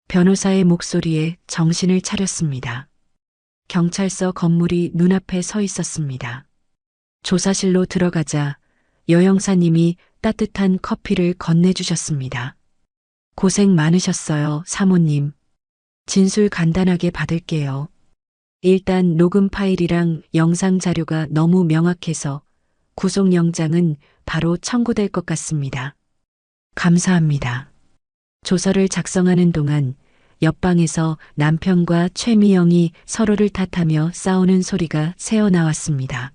B: 변호사의 목소리에 정신을 차렸습니다. 경찰서 건물이 눈앞에 서 있었습니다. 조사실로 들어가자 여영사님이 따뜻한 커피를 건네주셨습니다. 고생 많으셨어요, 사모님. 진술 간단하게 받을게요. 일단 녹음 파일이랑 영상 자료가 너무 명확해서 구속영장은 바로 청구될 것 같습니다. 감사합니다. 조서를 작성하는 동안 옆방에서 남편과 최미영이 서로를 탓하며 싸우는 소리가 새어나왔습니다.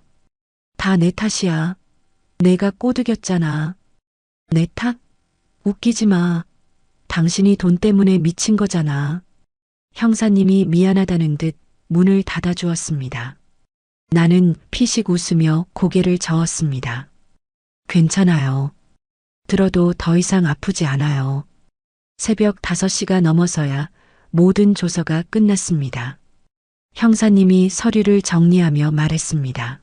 B: 다 내 탓이야. 내가 꼬드겼잖아. 내 탓? 웃기지 마. 당신이 돈 때문에 미친 거잖아. 형사님이 미안하다는 듯 문을 닫아주었습니다. 나는 피식 웃으며 고개를 저었습니다. 괜찮아요. 들어도 더 이상 아프지 않아요. 새벽 5시가 넘어서야 모든 조서가 끝났습니다. 형사님이 서류를 정리하며 말했습니다.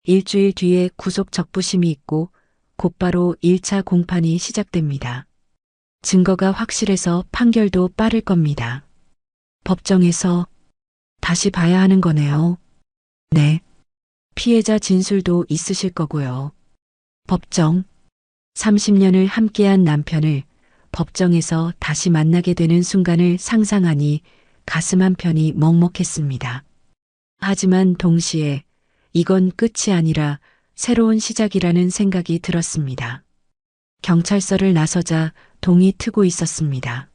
B: 일주일 뒤에 구속 적부심이 있고 곧바로 1차 공판이 시작됩니다. 증거가 확실해서 판결도 빠를 겁니다. 법정에서 다시 봐야 하는 거네요. 네. 피해자 진술도 있으실 거고요. 법정. 30년을 함께한 남편을 법정에서 다시 만나게 되는 순간을 상상하니 가슴 한편이 먹먹했습니다. 하지만 동시에 이건 끝이 아니라 새로운 시작이라는 생각이 들었습니다. 경찰서를 나서자 동이 트고 있었습니다.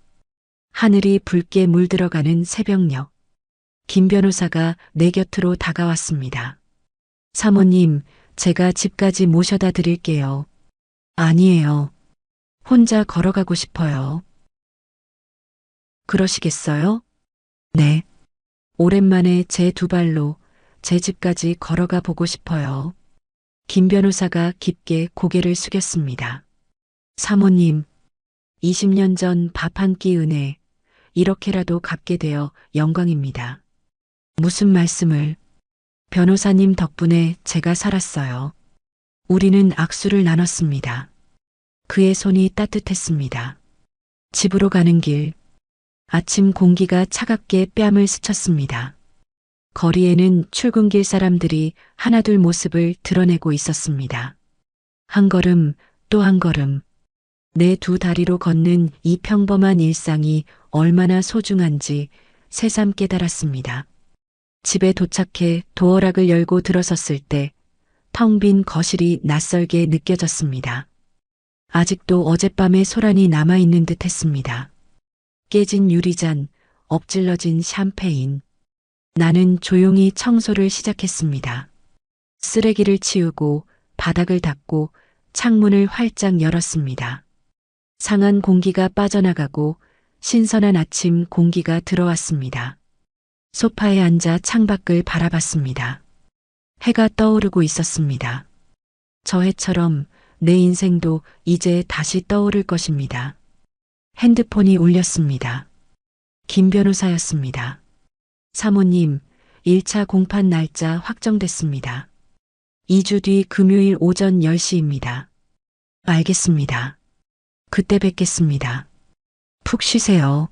B: 하늘이 붉게 물들어가는 새벽녘. 김 변호사가 내 곁으로 다가왔습니다. 사모님, 제가 집까지 모셔다 드릴게요. 아니에요. 혼자 걸어가고 싶어요. 그러시겠어요? 네. 오랜만에 제 두 발로 제 집까지 걸어가 보고 싶어요. 김 변호사가 깊게 고개를 숙였습니다. 사모님, 20년 전 밥 한 끼 은혜, 이렇게라도 갚게 되어 영광입니다. 무슨 말씀을? 변호사님 덕분에 제가 살았어요. 우리는 악수를 나눴습니다. 그의 손이 따뜻했습니다. 집으로 가는 길, 아침 공기가 차갑게 뺨을 스쳤습니다. 거리에는 출근길 사람들이 하나둘 모습을 드러내고 있었습니다. 한 걸음 또 한 걸음, 내 두 다리로 걷는 이 평범한 일상이 얼마나 소중한지 새삼 깨달았습니다. 집에 도착해 도어락을 열고 들어섰을 때 텅 빈 거실이 낯설게 느껴졌습니다. 아직도 어젯밤의 소란이 남아있는 듯 했습니다. 깨진 유리잔, 엎질러진 샴페인. 나는 조용히 청소를 시작했습니다. 쓰레기를 치우고 바닥을 닦고 창문을 활짝 열었습니다. 상한 공기가 빠져나가고 신선한 아침 공기가 들어왔습니다. 소파에 앉아 창밖을 바라봤습니다. 해가 떠오르고 있었습니다. 저 해처럼 내 인생도 이제 다시 떠오를 것입니다. 핸드폰이 울렸습니다. 김 변호사였습니다. 사모님, 1차 공판 날짜 확정됐습니다. 2주 뒤 금요일 오전 10시입니다. 알겠습니다. 그때 뵙겠습니다. 푹 쉬세요.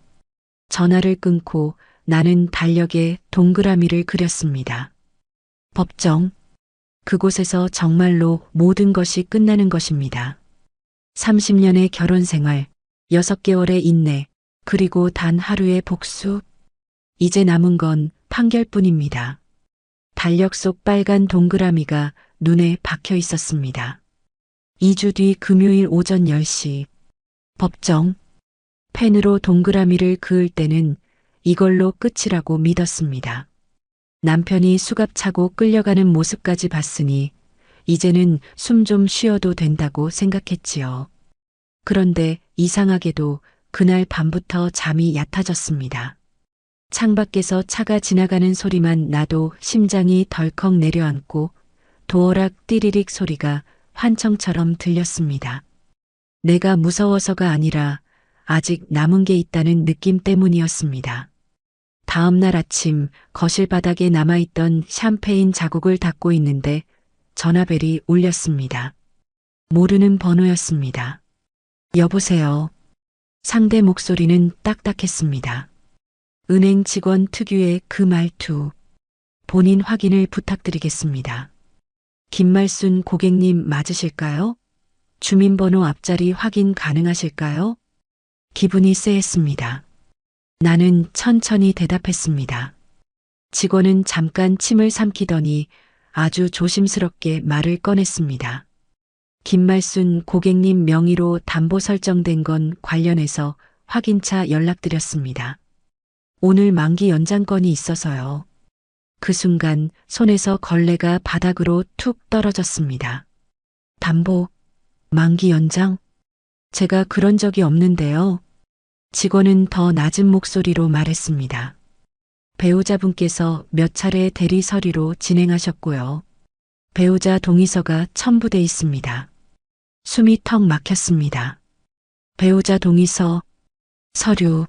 B: 전화를 끊고 나는 달력에 동그라미를 그렸습니다. 법정. 그곳에서 정말로 모든 것이 끝나는 것입니다. 30년의 결혼 생활, 6개월의 인내, 그리고 단 하루의 복수. 이제 남은 건 판결뿐입니다. 달력 속 빨간 동그라미가 눈에 박혀 있었습니다. 2주 뒤 금요일 오전 10시. 법정. 펜으로 동그라미를 그을 때는 이걸로 끝이라고 믿었습니다. 남편이 수갑차고 끌려가는 모습까지 봤으니 이제는 숨 좀 쉬어도 된다고 생각했지요. 그런데 이상하게도 그날 밤부터 잠이 얕아졌습니다. 창밖에서 차가 지나가는 소리만 나도 심장이 덜컥 내려앉고 도어락 띠리릭 소리가 환청처럼 들렸습니다. 내가 무서워서가 아니라 아직 남은 게 있다는 느낌 때문이었습니다. 다음 날 아침 거실 바닥에 남아있던 샴페인 자국을 닦고 있는데 전화벨이 울렸습니다. 모르는 번호였습니다. 여보세요. 상대 목소리는 딱딱했습니다. 은행 직원 특유의 그 말투. 본인 확인을 부탁드리겠습니다. 김말순 고객님 맞으실까요? 주민번호 앞자리 확인 가능하실까요? 기분이 쎄했습니다. 나는 천천히 대답했습니다. 직원은 잠깐 침을 삼키더니 아주 조심스럽게 말을 꺼냈습니다. 김말순 고객님 명의로 담보 설정된 건 관련해서 확인차 연락드렸습니다. 오늘 만기 연장건이 있어서요. 그 순간 손에서 걸레가 바닥으로 툭 떨어졌습니다. 담보, 만기 연장? 제가 그런 적이 없는데요. 직원은 더 낮은 목소리로 말했습니다. 배우자분께서 몇 차례 대리 서류로 진행하셨고요. 배우자 동의서가 첨부돼 있습니다. 숨이 턱 막혔습니다. 배우자 동의서, 서류.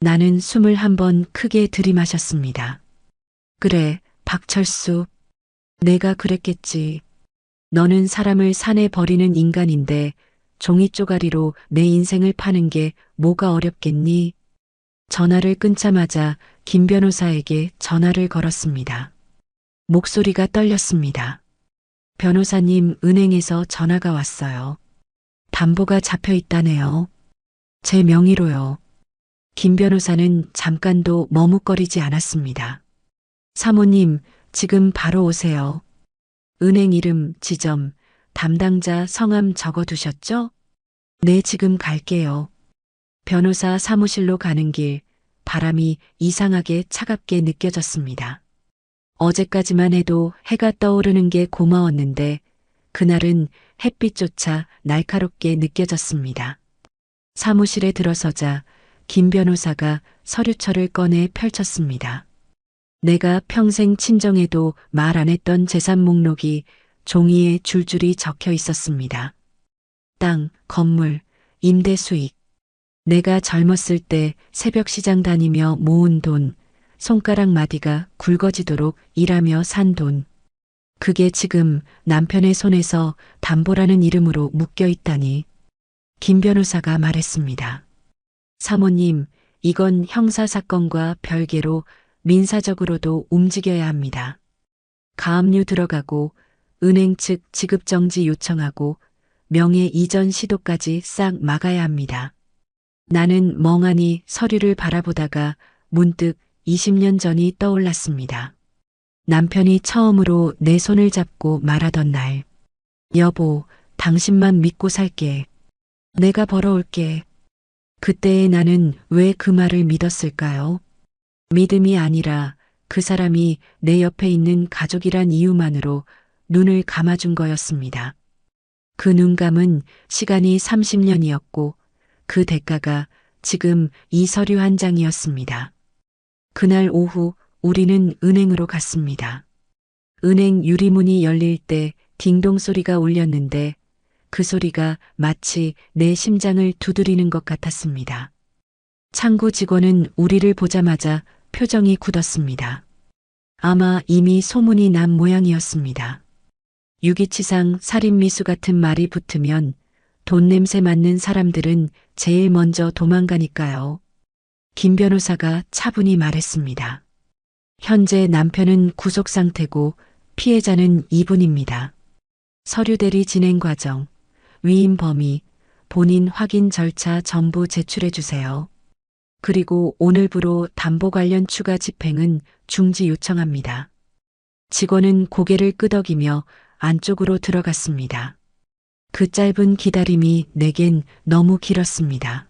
B: 나는 숨을 한번 크게 들이마셨습니다. 그래, 박철수. 내가 그랬겠지. 너는 사람을 산에 버리는 인간인데 종이 쪼가리로 내 인생을 파는 게 뭐가 어렵겠니? 전화를 끊자마자 김 변호사에게 전화를 걸었습니다. 목소리가 떨렸습니다. 변호사님, 은행에서 전화가 왔어요. 담보가 잡혀 있다네요. 제 명의로요. 김 변호사는 잠깐도 머뭇거리지 않았습니다. 사모님, 지금 바로 오세요. 은행 이름, 지점, 담당자 성함 적어두셨죠? 네, 지금 갈게요. 변호사 사무실로 가는 길, 바람이 이상하게 차갑게 느껴졌습니다. 어제까지만 해도 해가 떠오르는 게 고마웠는데 그날은 햇빛조차 날카롭게 느껴졌습니다. 사무실에 들어서자 김 변호사가 서류철을 꺼내 펼쳤습니다. 내가 평생 친정에도 말 안 했던 재산 목록이 종이에 줄줄이 적혀 있었습니다. 땅, 건물, 임대 수익. 내가 젊었을 때 새벽 시장 다니며 모은 돈, 손가락 마디가 굵어지도록 일하며 산 돈. 그게 지금 남편의 손에서 담보라는 이름으로 묶여 있다니. 김 변호사가 말했습니다. 사모님, 이건 형사사건과 별개로 민사적으로도 움직여야 합니다. 가압류 들어가고 은행 측 지급정지 요청하고 명예 이전 시도까지 싹 막아야 합니다. 나는 멍하니 서류를 바라보다가 문득 20년 전이 떠올랐습니다. 남편이 처음으로 내 손을 잡고 말하던 날. 여보, 당신만 믿고 살게. 내가 벌어올게. 그때의 나는 왜 그 말을 믿었을까요? 믿음이 아니라 그 사람이 내 옆에 있는 가족이란 이유만으로 눈을 감아준 거였습니다. 그 눈감은 시간이 30년이었고 그 대가가 지금 이 서류 한 장이었습니다. 그날 오후 우리는 은행으로 갔습니다. 은행 유리문이 열릴 때 딩동 소리가 울렸는데 그 소리가 마치 내 심장을 두드리는 것 같았습니다. 창구 직원은 우리를 보자마자 표정이 굳었습니다. 아마 이미 소문이 난 모양이었습니다. 유기치상 살인미수 같은 말이 붙으면 돈 냄새 맡는 사람들은 제일 먼저 도망가니까요. 김 변호사가 차분히 말했습니다. 현재 남편은 구속 상태고 피해자는 이분입니다. 서류 대리 진행 과정, 위임 범위, 본인 확인 절차 전부 제출해 주세요. 그리고 오늘부로 담보 관련 추가 집행은 중지 요청합니다. 직원은 고개를 끄덕이며 안쪽으로 들어갔습니다. 그 짧은 기다림이 내겐 너무 길었습니다.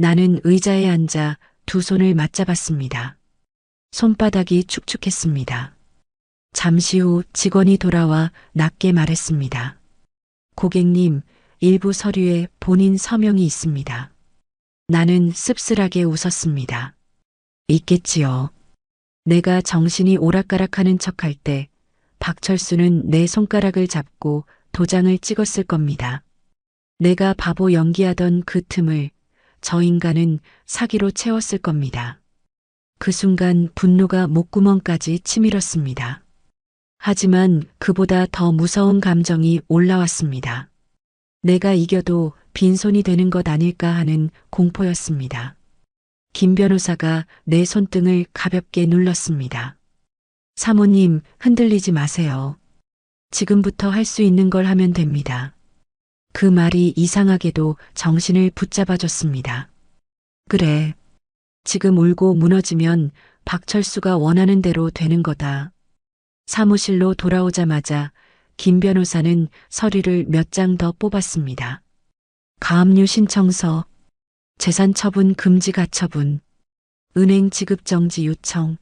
B: 나는 의자에 앉아 두 손을 맞잡았습니다. 손바닥이 축축했습니다. 잠시 후 직원이 돌아와 낮게 말했습니다. 고객님, 일부 서류에 본인 서명이 있습니다. 나는 씁쓸하게 웃었습니다. 있겠지요. 내가 정신이 오락가락하는 척할 때 박철수는 내 손가락을 잡고 도장을 찍었을 겁니다. 내가 바보 연기하던 그 틈을 저 인간은 사기로 채웠을 겁니다. 그 순간 분노가 목구멍까지 치밀었습니다. 하지만 그보다 더 무서운 감정이 올라왔습니다. 내가 이겨도 빈손이 되는 것 아닐까 하는 공포였습니다. 김 변호사가 내 손등을 가볍게 눌렀습니다. 사모님, 흔들리지 마세요. 지금부터 할 수 있는 걸 하면 됩니다. 그 말이 이상하게도 정신을 붙잡아줬습니다. 그래. 지금 울고 무너지면 박철수가 원하는 대로 되는 거다. 사무실로 돌아오자마자 김 변호사는 서류를 몇 장 더 뽑았습니다. 가압류 신청서, 재산 처분 금지 가처분, 은행 지급 정지 요청,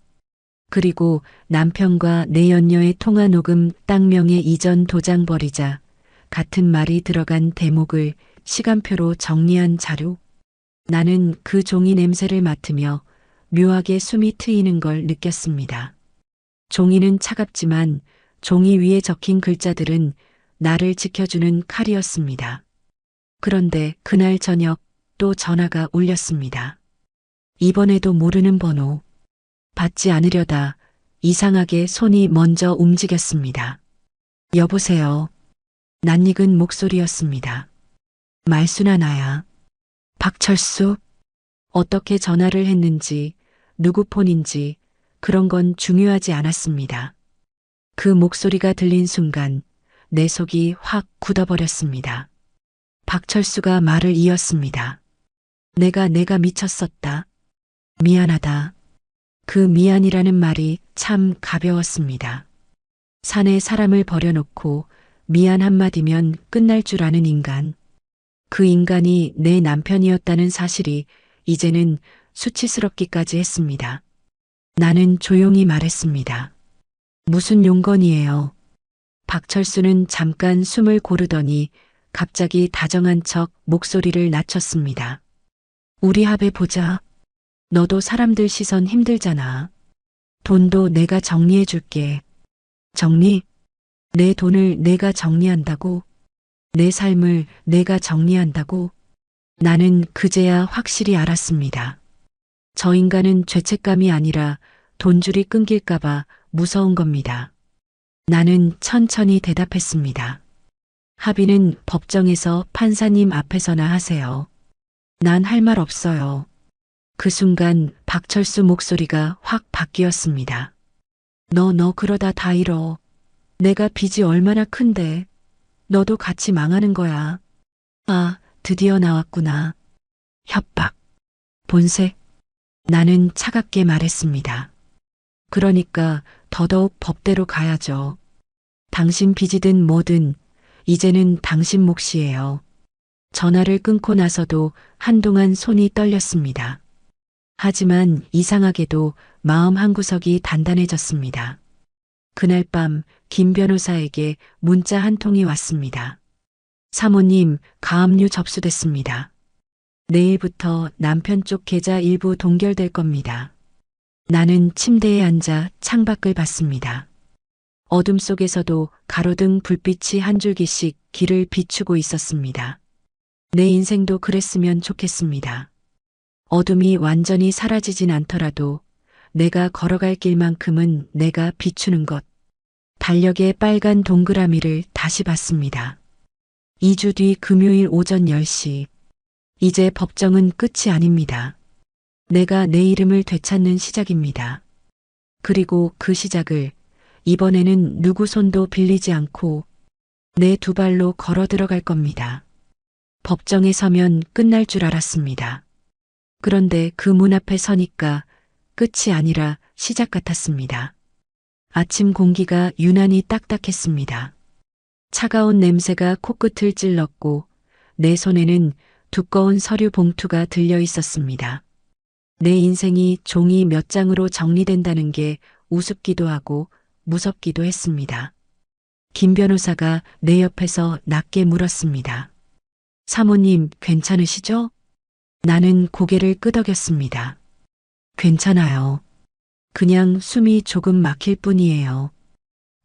B: 그리고 남편과 내 연녀의 통화 녹음 땅명의 이전 도장 버리자 같은 말이 들어간 대목을 시간표로 정리한 자료. 나는 그 종이 냄새를 맡으며 묘하게 숨이 트이는 걸 느꼈습니다. 종이는 차갑지만 종이 위에 적힌 글자들은 나를 지켜주는 칼이었습니다. 그런데 그날 저녁 또 전화가 울렸습니다. 이번에도 모르는 번호. 받지 않으려다 이상하게 손이 먼저 움직였습니다. 여보세요. 낯익은 목소리였습니다. 말순아 나야. 박철수. 어떻게 전화를 했는지, 누구 폰인지 그런 건 중요하지 않았습니다. 그 목소리가 들린 순간 내 속이 확 굳어버렸습니다. 박철수가 말을 이었습니다. 내가 미쳤었다. 미안하다. 그 미안이라는 말이 참 가벼웠습니다. 산에 사람을 버려놓고 미안 한마디면 끝날 줄 아는 인간. 그 인간이 내 남편이었다는 사실이 이제는 수치스럽기까지 했습니다. 나는 조용히 말했습니다. 무슨 용건이에요? 박철수는 잠깐 숨을 고르더니 갑자기 다정한 척 목소리를 낮췄습니다. 우리 합해 보자. 너도 사람들 시선 힘들잖아. 돈도 내가 정리해 줄게. 정리? 내 돈을 내가 정리한다고? 내 삶을 내가 정리한다고? 나는 그제야 확실히 알았습니다. 저 인간은 죄책감이 아니라 돈줄이 끊길까봐 무서운 겁니다. 나는 천천히 대답했습니다. 합의는 법정에서 판사님 앞에서나 하세요. 난 할 말 없어요. 그 순간 박철수 목소리가 확 바뀌었습니다. 너 그러다 다 잃어. 내가 빚이 얼마나 큰데. 너도 같이 망하는 거야. 아, 드디어 나왔구나. 협박. 본색. 나는 차갑게 말했습니다. 그러니까 더더욱 법대로 가야죠. 당신 빚이든 뭐든 이제는 당신 몫이에요. 전화를 끊고 나서도 한동안 손이 떨렸습니다. 하지만 이상하게도 마음 한구석이 단단해졌습니다. 그날 밤 김 변호사에게 문자 한 통이 왔습니다. 사모님, 가압류 접수됐습니다. 내일부터 남편 쪽 계좌 일부 동결될 겁니다. 나는 침대에 앉아 창밖을 봤습니다. 어둠 속에서도 가로등 불빛이 한 줄기씩 길을 비추고 있었습니다. 내 인생도 그랬으면 좋겠습니다. 어둠이 완전히 사라지진 않더라도 내가 걸어갈 길만큼은 내가 비추는 것. 달력의 빨간 동그라미를 다시 봤습니다. 2주 뒤 금요일 오전 10시. 이제 법정은 끝이 아닙니다. 내가 내 이름을 되찾는 시작입니다. 그리고 그 시작을 이번에는 누구 손도 빌리지 않고 내 두 발로 걸어 들어갈 겁니다. 법정에 서면 끝날 줄 알았습니다. 그런데 그 문 앞에 서니까 끝이 아니라 시작 같았습니다. 아침 공기가 유난히 딱딱했습니다. 차가운 냄새가 코끝을 찔렀고 내 손에는 두꺼운 서류 봉투가 들려 있었습니다. 내 인생이 종이 몇 장으로 정리된다는 게 우습기도 하고 무섭기도 했습니다. 김 변호사가 내 옆에서 낮게 물었습니다. 사모님, 괜찮으시죠? 나는 고개를 끄덕였습니다. 괜찮아요. 그냥 숨이 조금 막힐 뿐이에요.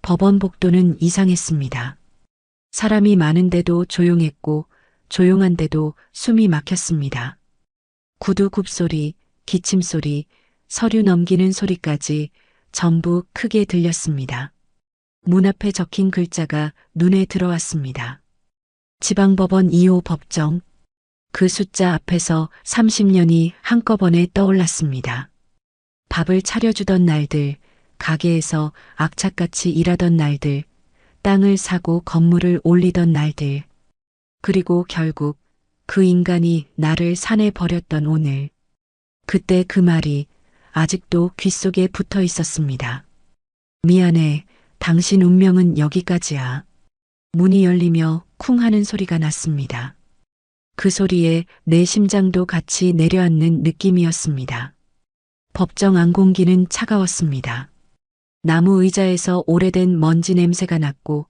B: 법원 복도는 이상했습니다. 사람이 많은데도 조용했고 조용한데도 숨이 막혔습니다. 구두 굽소리, 기침소리, 서류 넘기는 소리까지 전부 크게 들렸습니다. 문 앞에 적힌 글자가 눈에 들어왔습니다. 지방법원 2호 법정. 그 숫자 앞에서 30년이 한꺼번에 떠올랐습니다. 밥을 차려주던 날들, 가게에서 악착같이 일하던 날들, 땅을 사고 건물을 올리던 날들, 그리고 결국 그 인간이 나를 산에 버렸던 오늘. 그때 그 말이 아직도 귓속에 붙어 있었습니다. 미안해, 당신 운명은 여기까지야. 문이 열리며 쿵 하는 소리가 났습니다. 그 소리에 내 심장도 같이 내려앉는 느낌이었습니다. 법정 안공기는 차가웠습니다. 나무 의자에서 오래된 먼지 냄새가 났고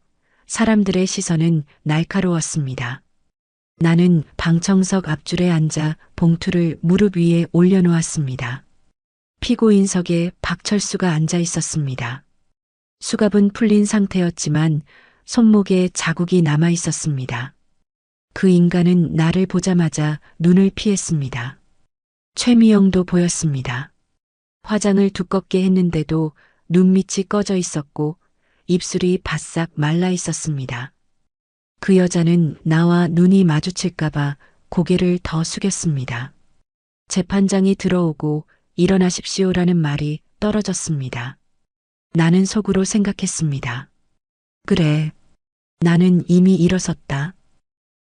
B: 사람들의 시선은 날카로웠습니다. 나는 방청석 앞줄에 앉아 봉투를 무릎 위에 올려놓았습니다. 피고인석에 박철수가 앉아 있었습니다. 수갑은 풀린 상태였지만 손목에 자국이 남아 있었습니다. 그 인간은 나를 보자마자 눈을 피했습니다. 최미영도 보였습니다. 화장을 두껍게 했는데도 눈밑이 꺼져 있었고 입술이 바싹 말라 있었습니다. 그 여자는 나와 눈이 마주칠까봐 고개를 더 숙였습니다. 재판장이 들어오고 일어나십시오라는 말이 떨어졌습니다. 나는 속으로 생각했습니다. 그래, 나는 이미 일어섰다.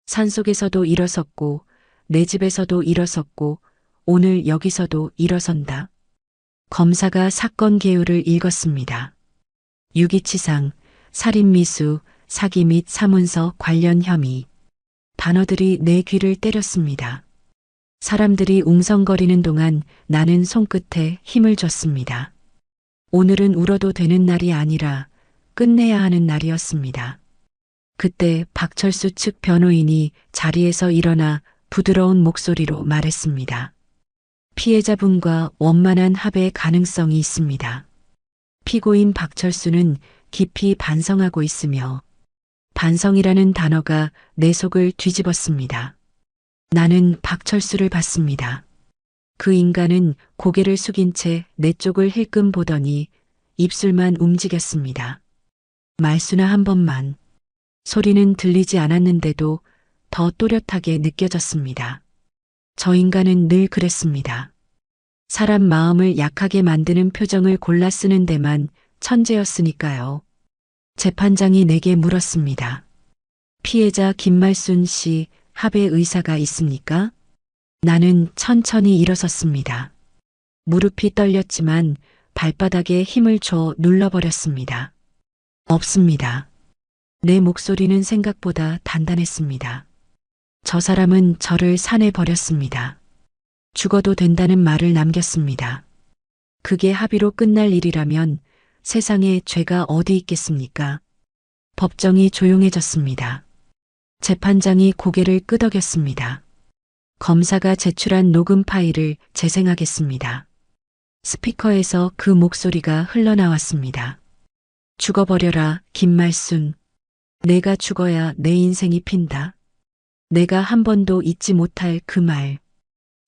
B: 산속에서도 일어섰고 내 집에서도 일어섰고 오늘 여기서도 일어선다. 검사가 사건 개요를 읽었습니다. 유기치상, 살인미수, 사기 및 사문서 관련 혐의. 단어들이 내 귀를 때렸습니다. 사람들이 웅성거리는 동안 나는 손끝에 힘을 줬습니다. 오늘은 울어도 되는 날이 아니라 끝내야 하는 날이었습니다. 그때 박철수 측 변호인이 자리에서 일어나 부드러운 목소리로 말했습니다. 피해자분과 원만한 합의 가능성이 있습니다. 피고인 박철수는 깊이 반성하고 있으며 반성이라는 단어가 내 속을 뒤집었습니다. 나는 박철수를 봤습니다. 그 인간은 고개를 숙인 채 내 쪽을 힐끔 보더니 입술만 움직였습니다. 말수나 한 번만. 소리는 들리지 않았는데도 더 또렷하게 느껴졌습니다. 저 인간은 늘 그랬습니다. 사람 마음을 약하게 만드는 표정을 골라 쓰는 데만 천재였으니까요. 재판장이 내게 물었습니다. 피해자 김말순 씨 합의 의사가 있습니까? 나는 천천히 일어섰습니다. 무릎이 떨렸지만 발바닥에 힘을 줘 눌러버렸습니다. 없습니다. 내 목소리는 생각보다 단단했습니다. 저 사람은 저를 산에 버렸습니다. 죽어도 된다는 말을 남겼습니다. 그게 합의로 끝날 일이라면 세상에 죄가 어디 있겠습니까? 법정이 조용해졌습니다. 재판장이 고개를 끄덕였습니다. 검사가 제출한 녹음 파일을 재생하겠습니다. 스피커에서 그 목소리가 흘러나왔습니다. 죽어버려라, 김말순. 내가 죽어야 내 인생이 핀다. 내가 한 번도 잊지 못할 그 말.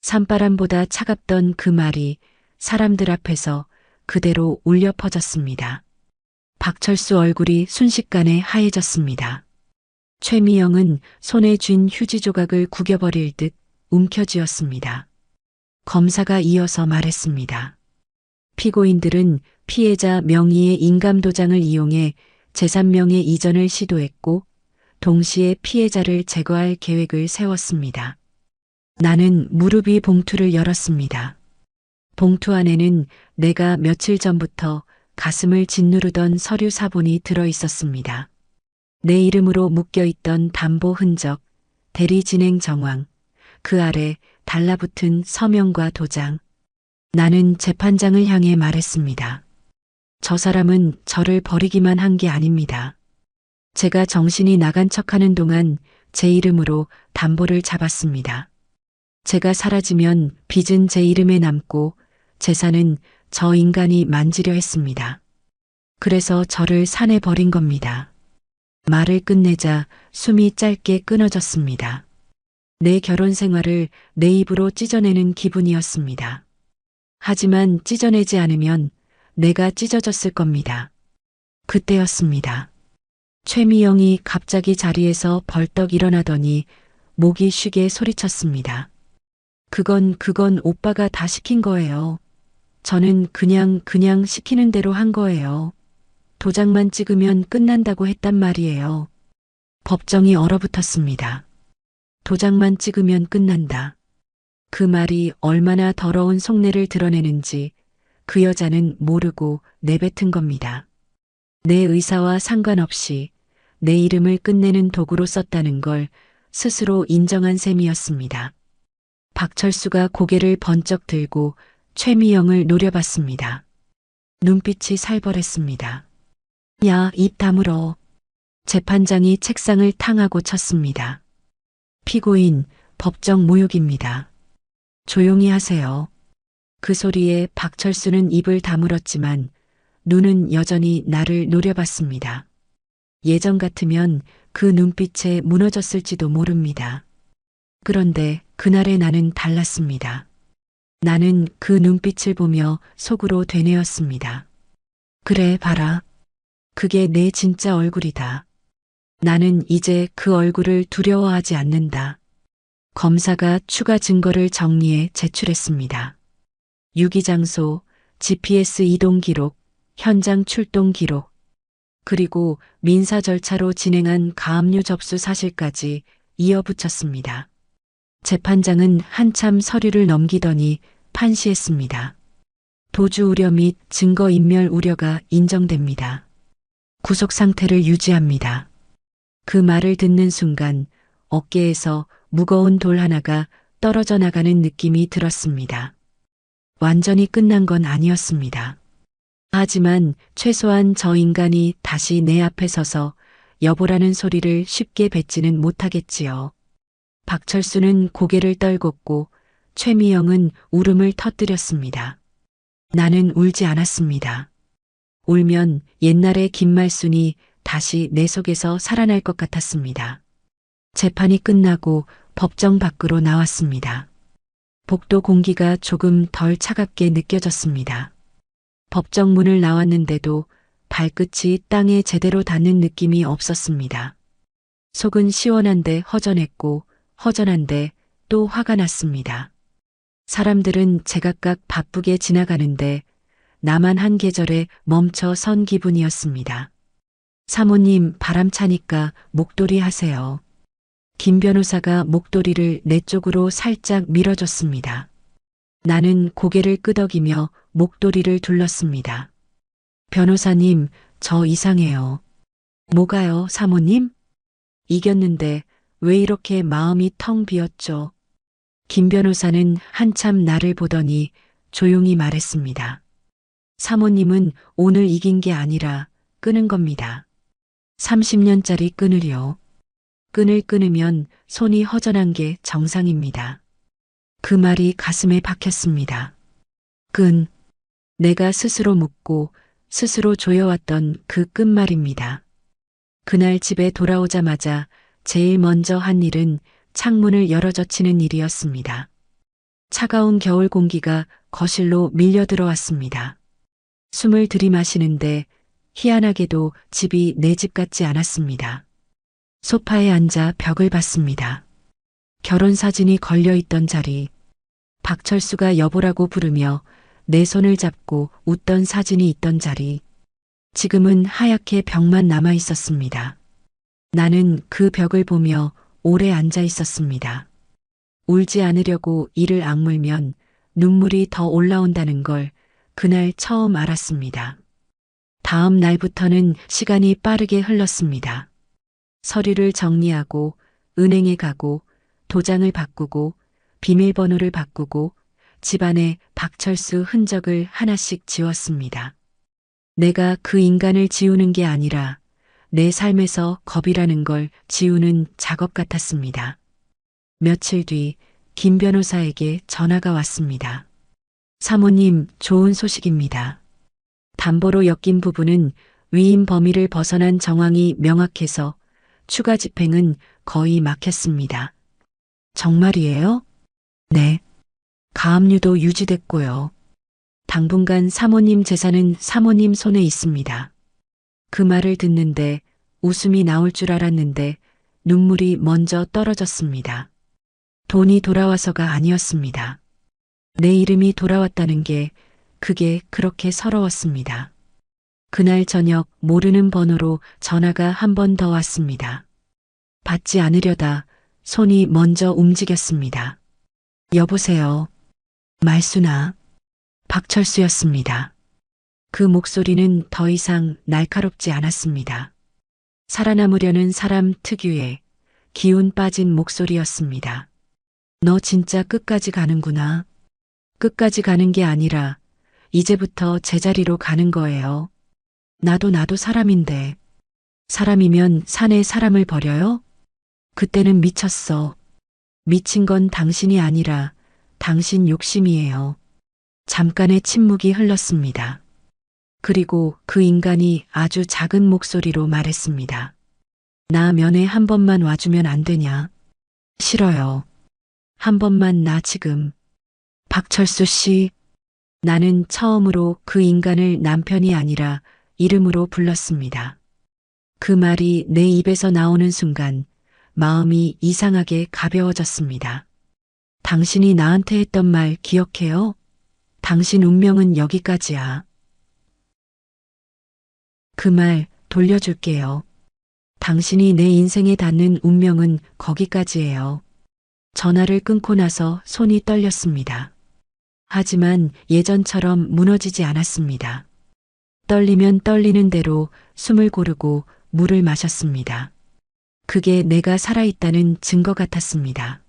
B: 산바람보다 차갑던 그 말이 사람들 앞에서 그대로 울려 퍼졌습니다. 박철수 얼굴이 순식간에 하얘졌습니다. 최미영은 손에 쥔 휴지 조각을 구겨버릴 듯 움켜쥐었습니다. 검사가 이어서 말했습니다. 피고인들은 피해자 명의의 인감도장을 이용해 제3명의 이전을 시도했고 동시에 피해자를 제거할 계획을 세웠습니다. 나는 무릎 위 봉투를 열었습니다. 봉투 안에는 내가 며칠 전부터 가슴을 짓누르던 서류 사본이 들어 있었습니다. 내 이름으로 묶여있던 담보 흔적, 대리 진행 정황, 그 아래 달라붙은 서명과 도장. 나는 재판장을 향해 말했습니다. 저 사람은 저를 버리기만 한 게 아닙니다. 제가 정신이 나간 척하는 동안 제 이름으로 담보를 잡았습니다. 제가 사라지면 빚은 제 이름에 남고 재산은 저 인간이 만지려 했습니다. 그래서 저를 산에 버린 겁니다. 말을 끝내자 숨이 짧게 끊어졌습니다. 내 결혼 생활을 내 입으로 찢어내는 기분이었습니다. 하지만 찢어내지 않으면 내가 찢어졌을 겁니다. 그때였습니다. 최미영이 갑자기 자리에서 벌떡 일어나더니 목이 쉬게 소리쳤습니다. 그건 오빠가 다 시킨 거예요. 저는 그냥 시키는 대로 한 거예요. 도장만 찍으면 끝난다고 했단 말이에요. 법정이 얼어붙었습니다. 도장만 찍으면 끝난다. 그 말이 얼마나 더러운 속내를 드러내는지 그 여자는 모르고 내뱉은 겁니다. 내 의사와 상관없이 내 이름을 끝내는 도구로 썼다는 걸 스스로 인정한 셈이었습니다. 박철수가 고개를 번쩍 들고 최미영을 노려봤습니다. 눈빛이 살벌했습니다. 야, 입 다물어. 재판장이 책상을 탕하고 쳤습니다. 피고인, 법정 모욕입니다. 조용히 하세요. 그 소리에 박철수는 입을 다물었지만 눈은 여전히 나를 노려봤습니다. 예전 같으면 그 눈빛에 무너졌을지도 모릅니다. 그런데 그날의 나는 달랐습니다. 나는 그 눈빛을 보며 속으로 되뇌었습니다. 그래, 봐라. 그게 내 진짜 얼굴이다. 나는 이제 그 얼굴을 두려워하지 않는다. 검사가 추가 증거를 정리해 제출했습니다. 유기장소, GPS 이동 기록, 현장 출동 기록, 그리고 민사 절차로 진행한 가압류 접수 사실까지 이어붙였습니다. 재판장은 한참 서류를 넘기더니 판시했습니다. 도주 우려 및 증거 인멸 우려가 인정됩니다. 구속 상태를 유지합니다. 그 말을 듣는 순간 어깨에서 무거운 돌 하나가 떨어져 나가는 느낌이 들었습니다. 완전히 끝난 건 아니었습니다. 하지만 최소한 저 인간이 다시 내 앞에 서서 여보라는 소리를 쉽게 뱉지는 못하겠지요. 박철수는 고개를 떨궜고 최미영은 울음을 터뜨렸습니다. 나는 울지 않았습니다. 울면 옛날의 김말순이 다시 내 속에서 살아날 것 같았습니다. 재판이 끝나고 법정 밖으로 나왔습니다. 복도 공기가 조금 덜 차갑게 느껴졌습니다. 법정 문을 나왔는데도 발끝이 땅에 제대로 닿는 느낌이 없었습니다. 속은 시원한데 허전했고 허전한데 또 화가 났습니다. 사람들은 제각각 바쁘게 지나가는데 나만 한 계절에 멈춰 선 기분이었습니다. 사모님, 바람 차니까 목도리 하세요. 김 변호사가 목도리를 내 쪽으로 살짝 밀어줬습니다. 나는 고개를 끄덕이며 목도리를 둘렀습니다. 변호사님, 저 이상해요. 뭐가요, 사모님? 이겼는데 왜 이렇게 마음이 텅 비었죠? 김 변호사는 한참 나를 보더니 조용히 말했습니다. 사모님은 오늘 이긴 게 아니라 끄는 겁니다. 30년짜리 끈을요. 끈을 끊으면 손이 허전한 게 정상입니다. 그 말이 가슴에 박혔습니다. 끈. 내가 스스로 묶고 스스로 조여왔던 그 끝말입니다. 그날 집에 돌아오자마자 제일 먼저 한 일은 창문을 열어 젖히는 일이었습니다. 차가운 겨울 공기가 거실로 밀려 들어왔습니다. 숨을 들이마시는데 희한하게도 집이 내 집 같지 않았습니다. 소파에 앉아 벽을 봤습니다. 결혼 사진이 걸려 있던 자리, 박철수가 여보라고 부르며 내 손을 잡고 웃던 사진이 있던 자리. 지금은 하얗게 벽만 남아 있었습니다. 나는 그 벽을 보며 오래 앉아 있었습니다. 울지 않으려고 이를 악물면 눈물이 더 올라온다는 걸 그날 처음 알았습니다. 다음 날부터는 시간이 빠르게 흘렀습니다. 서류를 정리하고 은행에 가고 도장을 바꾸고 비밀번호를 바꾸고 집안에 박철수 흔적을 하나씩 지웠습니다. 내가 그 인간을 지우는 게 아니라 내 삶에서 겁이라는 걸 지우는 작업 같았습니다. 며칠 뒤 김 변호사에게 전화가 왔습니다. 사모님, 좋은 소식입니다. 담보로 엮인 부분은 위임 범위를 벗어난 정황이 명확해서 추가 집행은 거의 막혔습니다. 정말이에요? 네. 가압류도 유지됐고요. 당분간 사모님 재산은 사모님 손에 있습니다. 그 말을 듣는데 웃음이 나올 줄 알았는데 눈물이 먼저 떨어졌습니다. 돈이 돌아와서가 아니었습니다. 내 이름이 돌아왔다는 게 그게 그렇게 서러웠습니다. 그날 저녁 모르는 번호로 전화가 한 번 더 왔습니다. 받지 않으려다 손이 먼저 움직였습니다. 여보세요. 말순아. 박철수였습니다. 그 목소리는 더 이상 날카롭지 않았습니다. 살아남으려는 사람 특유의 기운 빠진 목소리였습니다. 너 진짜 끝까지 가는구나. 끝까지 가는 게 아니라 이제부터 제자리로 가는 거예요. 나도 사람인데. 사람이면 산에 사람을 버려요? 그때는 미쳤어. 미친 건 당신이 아니라 당신 욕심이에요. 잠깐의 침묵이 흘렀습니다. 그리고 그 인간이 아주 작은 목소리로 말했습니다. 나 면회 한 번만 와주면 안 되냐? 싫어요. 한 번만 나 지금. 박철수 씨. 나는 처음으로 그 인간을 남편이 아니라 이름으로 불렀습니다. 그 말이 내 입에서 나오는 순간 마음이 이상하게 가벼워졌습니다. 당신이 나한테 했던 말 기억해요? 당신 운명은 여기까지야. 그 말 돌려줄게요. 당신이 내 인생에 닿는 운명은 거기까지예요. 전화를 끊고 나서 손이 떨렸습니다. 하지만 예전처럼 무너지지 않았습니다. 떨리면 떨리는 대로 숨을 고르고 물을 마셨습니다. 그게 내가 살아있다는 증거 같았습니다.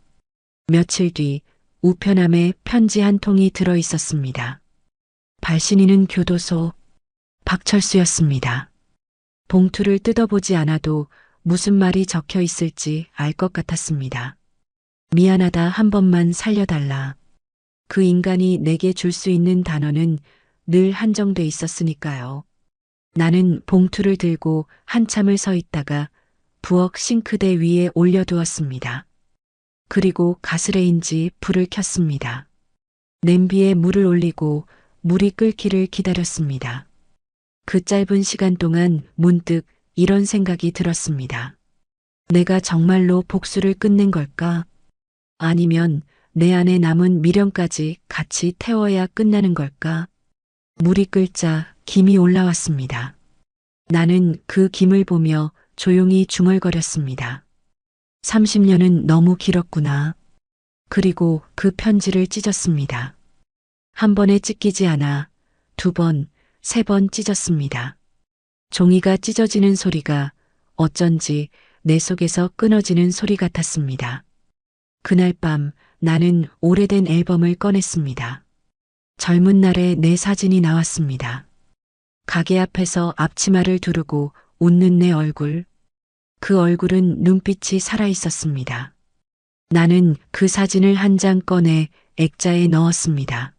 B: 며칠 뒤 우편함에 편지 한 통이 들어 있었습니다. 발신인은 교도소 박철수였습니다. 봉투를 뜯어보지 않아도 무슨 말이 적혀 있을지 알 것 같았습니다. 미안하다, 한 번만 살려달라. 그 인간이 내게 줄 수 있는 단어는 늘 한정돼 있었으니까요. 나는 봉투를 들고 한참을 서 있다가 부엌 싱크대 위에 올려두었습니다. 그리고 가스레인지 불을 켰습니다. 냄비에 물을 올리고 물이 끓기를 기다렸습니다. 그 짧은 시간 동안 문득 이런 생각이 들었습니다. 내가 정말로 복수를 끝낸 걸까? 아니면 내 안에 남은 미련까지 같이 태워야 끝나는 걸까? 물이 끓자 김이 올라왔습니다. 나는 그 김을 보며 조용히 중얼거렸습니다. 30년은 너무 길었구나. 그리고 그 편지를 찢었습니다. 한 번에 찢기지 않아 2번, 3번 찢었습니다. 종이가 찢어지는 소리가 어쩐지 내 속에서 끊어지는 소리 같았습니다. 그날 밤 나는 오래된 앨범을 꺼냈습니다. 젊은 날의 내 사진이 나왔습니다. 가게 앞에서 앞치마를 두르고 웃는 내 얼굴. 그 얼굴은 눈빛이 살아있었습니다. 나는 그 사진을 한 장 꺼내 액자에 넣었습니다.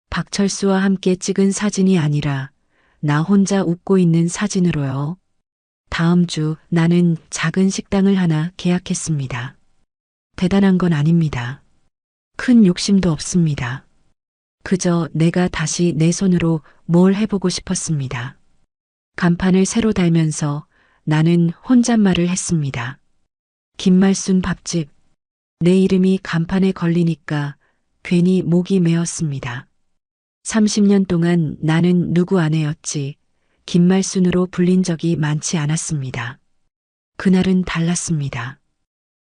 B: 박철수와 함께 찍은 사진이 아니라 나 혼자 웃고 있는 사진으로요. 다음 주 나는 작은 식당을 하나 계약했습니다. 대단한 건 아닙니다. 큰 욕심도 없습니다. 그저 내가 다시 내 손으로 뭘 해보고 싶었습니다. 간판을 새로 달면서 나는 혼잣말을 했습니다. 김말순 밥집. 내 이름이 간판에 걸리니까 괜히 목이 메었습니다. 30년 동안 나는 누구 아내였지 김말순으로 불린 적이 많지 않았습니다. 그날은 달랐습니다.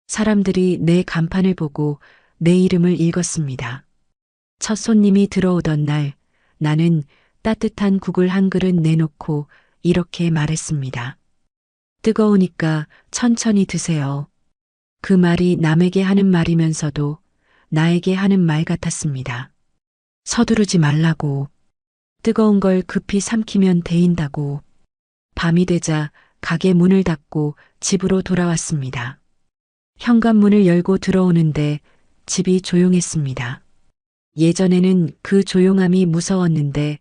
B: 사람들이 내 간판을 보고 내 이름을 읽었습니다. 첫 손님이 들어오던 날 나는 따뜻한 국을 한 그릇 내놓고 이렇게 말했습니다. 뜨거우니까 천천히 드세요. 그 말이 남에게 하는 말이면서도 나에게 하는 말 같았습니다. 서두르지 말라고. 뜨거운 걸 급히 삼키면 데인다고. 밤이 되자 가게 문을 닫고 집으로 돌아왔습니다. 현관문을 열고 들어오는데 집이 조용했습니다. 예전에는 그 조용함이 무서웠는데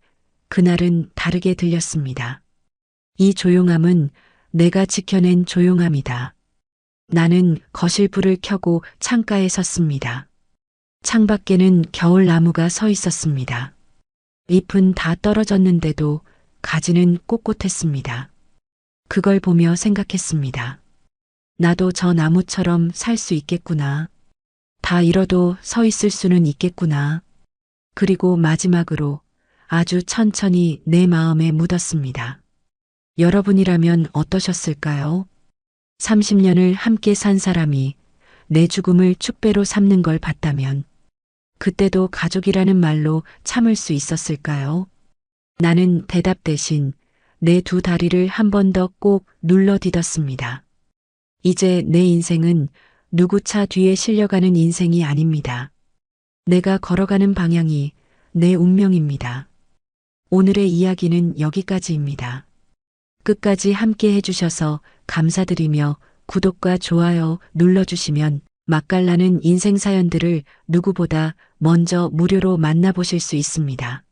B: 그날은 다르게 들렸습니다. 이 조용함은 내가 지켜낸 조용함이다. 나는 거실 불을 켜고 창가에 섰습니다. 창밖에는 겨울 나무가 서 있었습니다. 잎은 다 떨어졌는데도 가지는 꼿꼿했습니다. 그걸 보며 생각했습니다. 나도 저 나무처럼 살 수 있겠구나. 다 잃어도 서 있을 수는 있겠구나. 그리고 마지막으로 아주 천천히 내 마음에 묻었습니다. 여러분이라면 어떠셨을까요? 30년을 함께 산 사람이 내 죽음을 축배로 삼는 걸 봤다면 그때도 가족이라는 말로 참을 수 있었을까요? 나는 대답 대신 내 두 다리를 한 번 더 꼭 눌러 디뎠습니다. 이제 내 인생은 누구 차 뒤에 실려가는 인생이 아닙니다. 내가 걸어가는 방향이 내 운명입니다. 오늘의 이야기는 여기까지입니다. 끝까지 함께 해주셔서 감사드리며 구독과 좋아요 눌러주시면 맛깔나는 인생 사연들을 누구보다 먼저 무료로 만나보실 수 있습니다.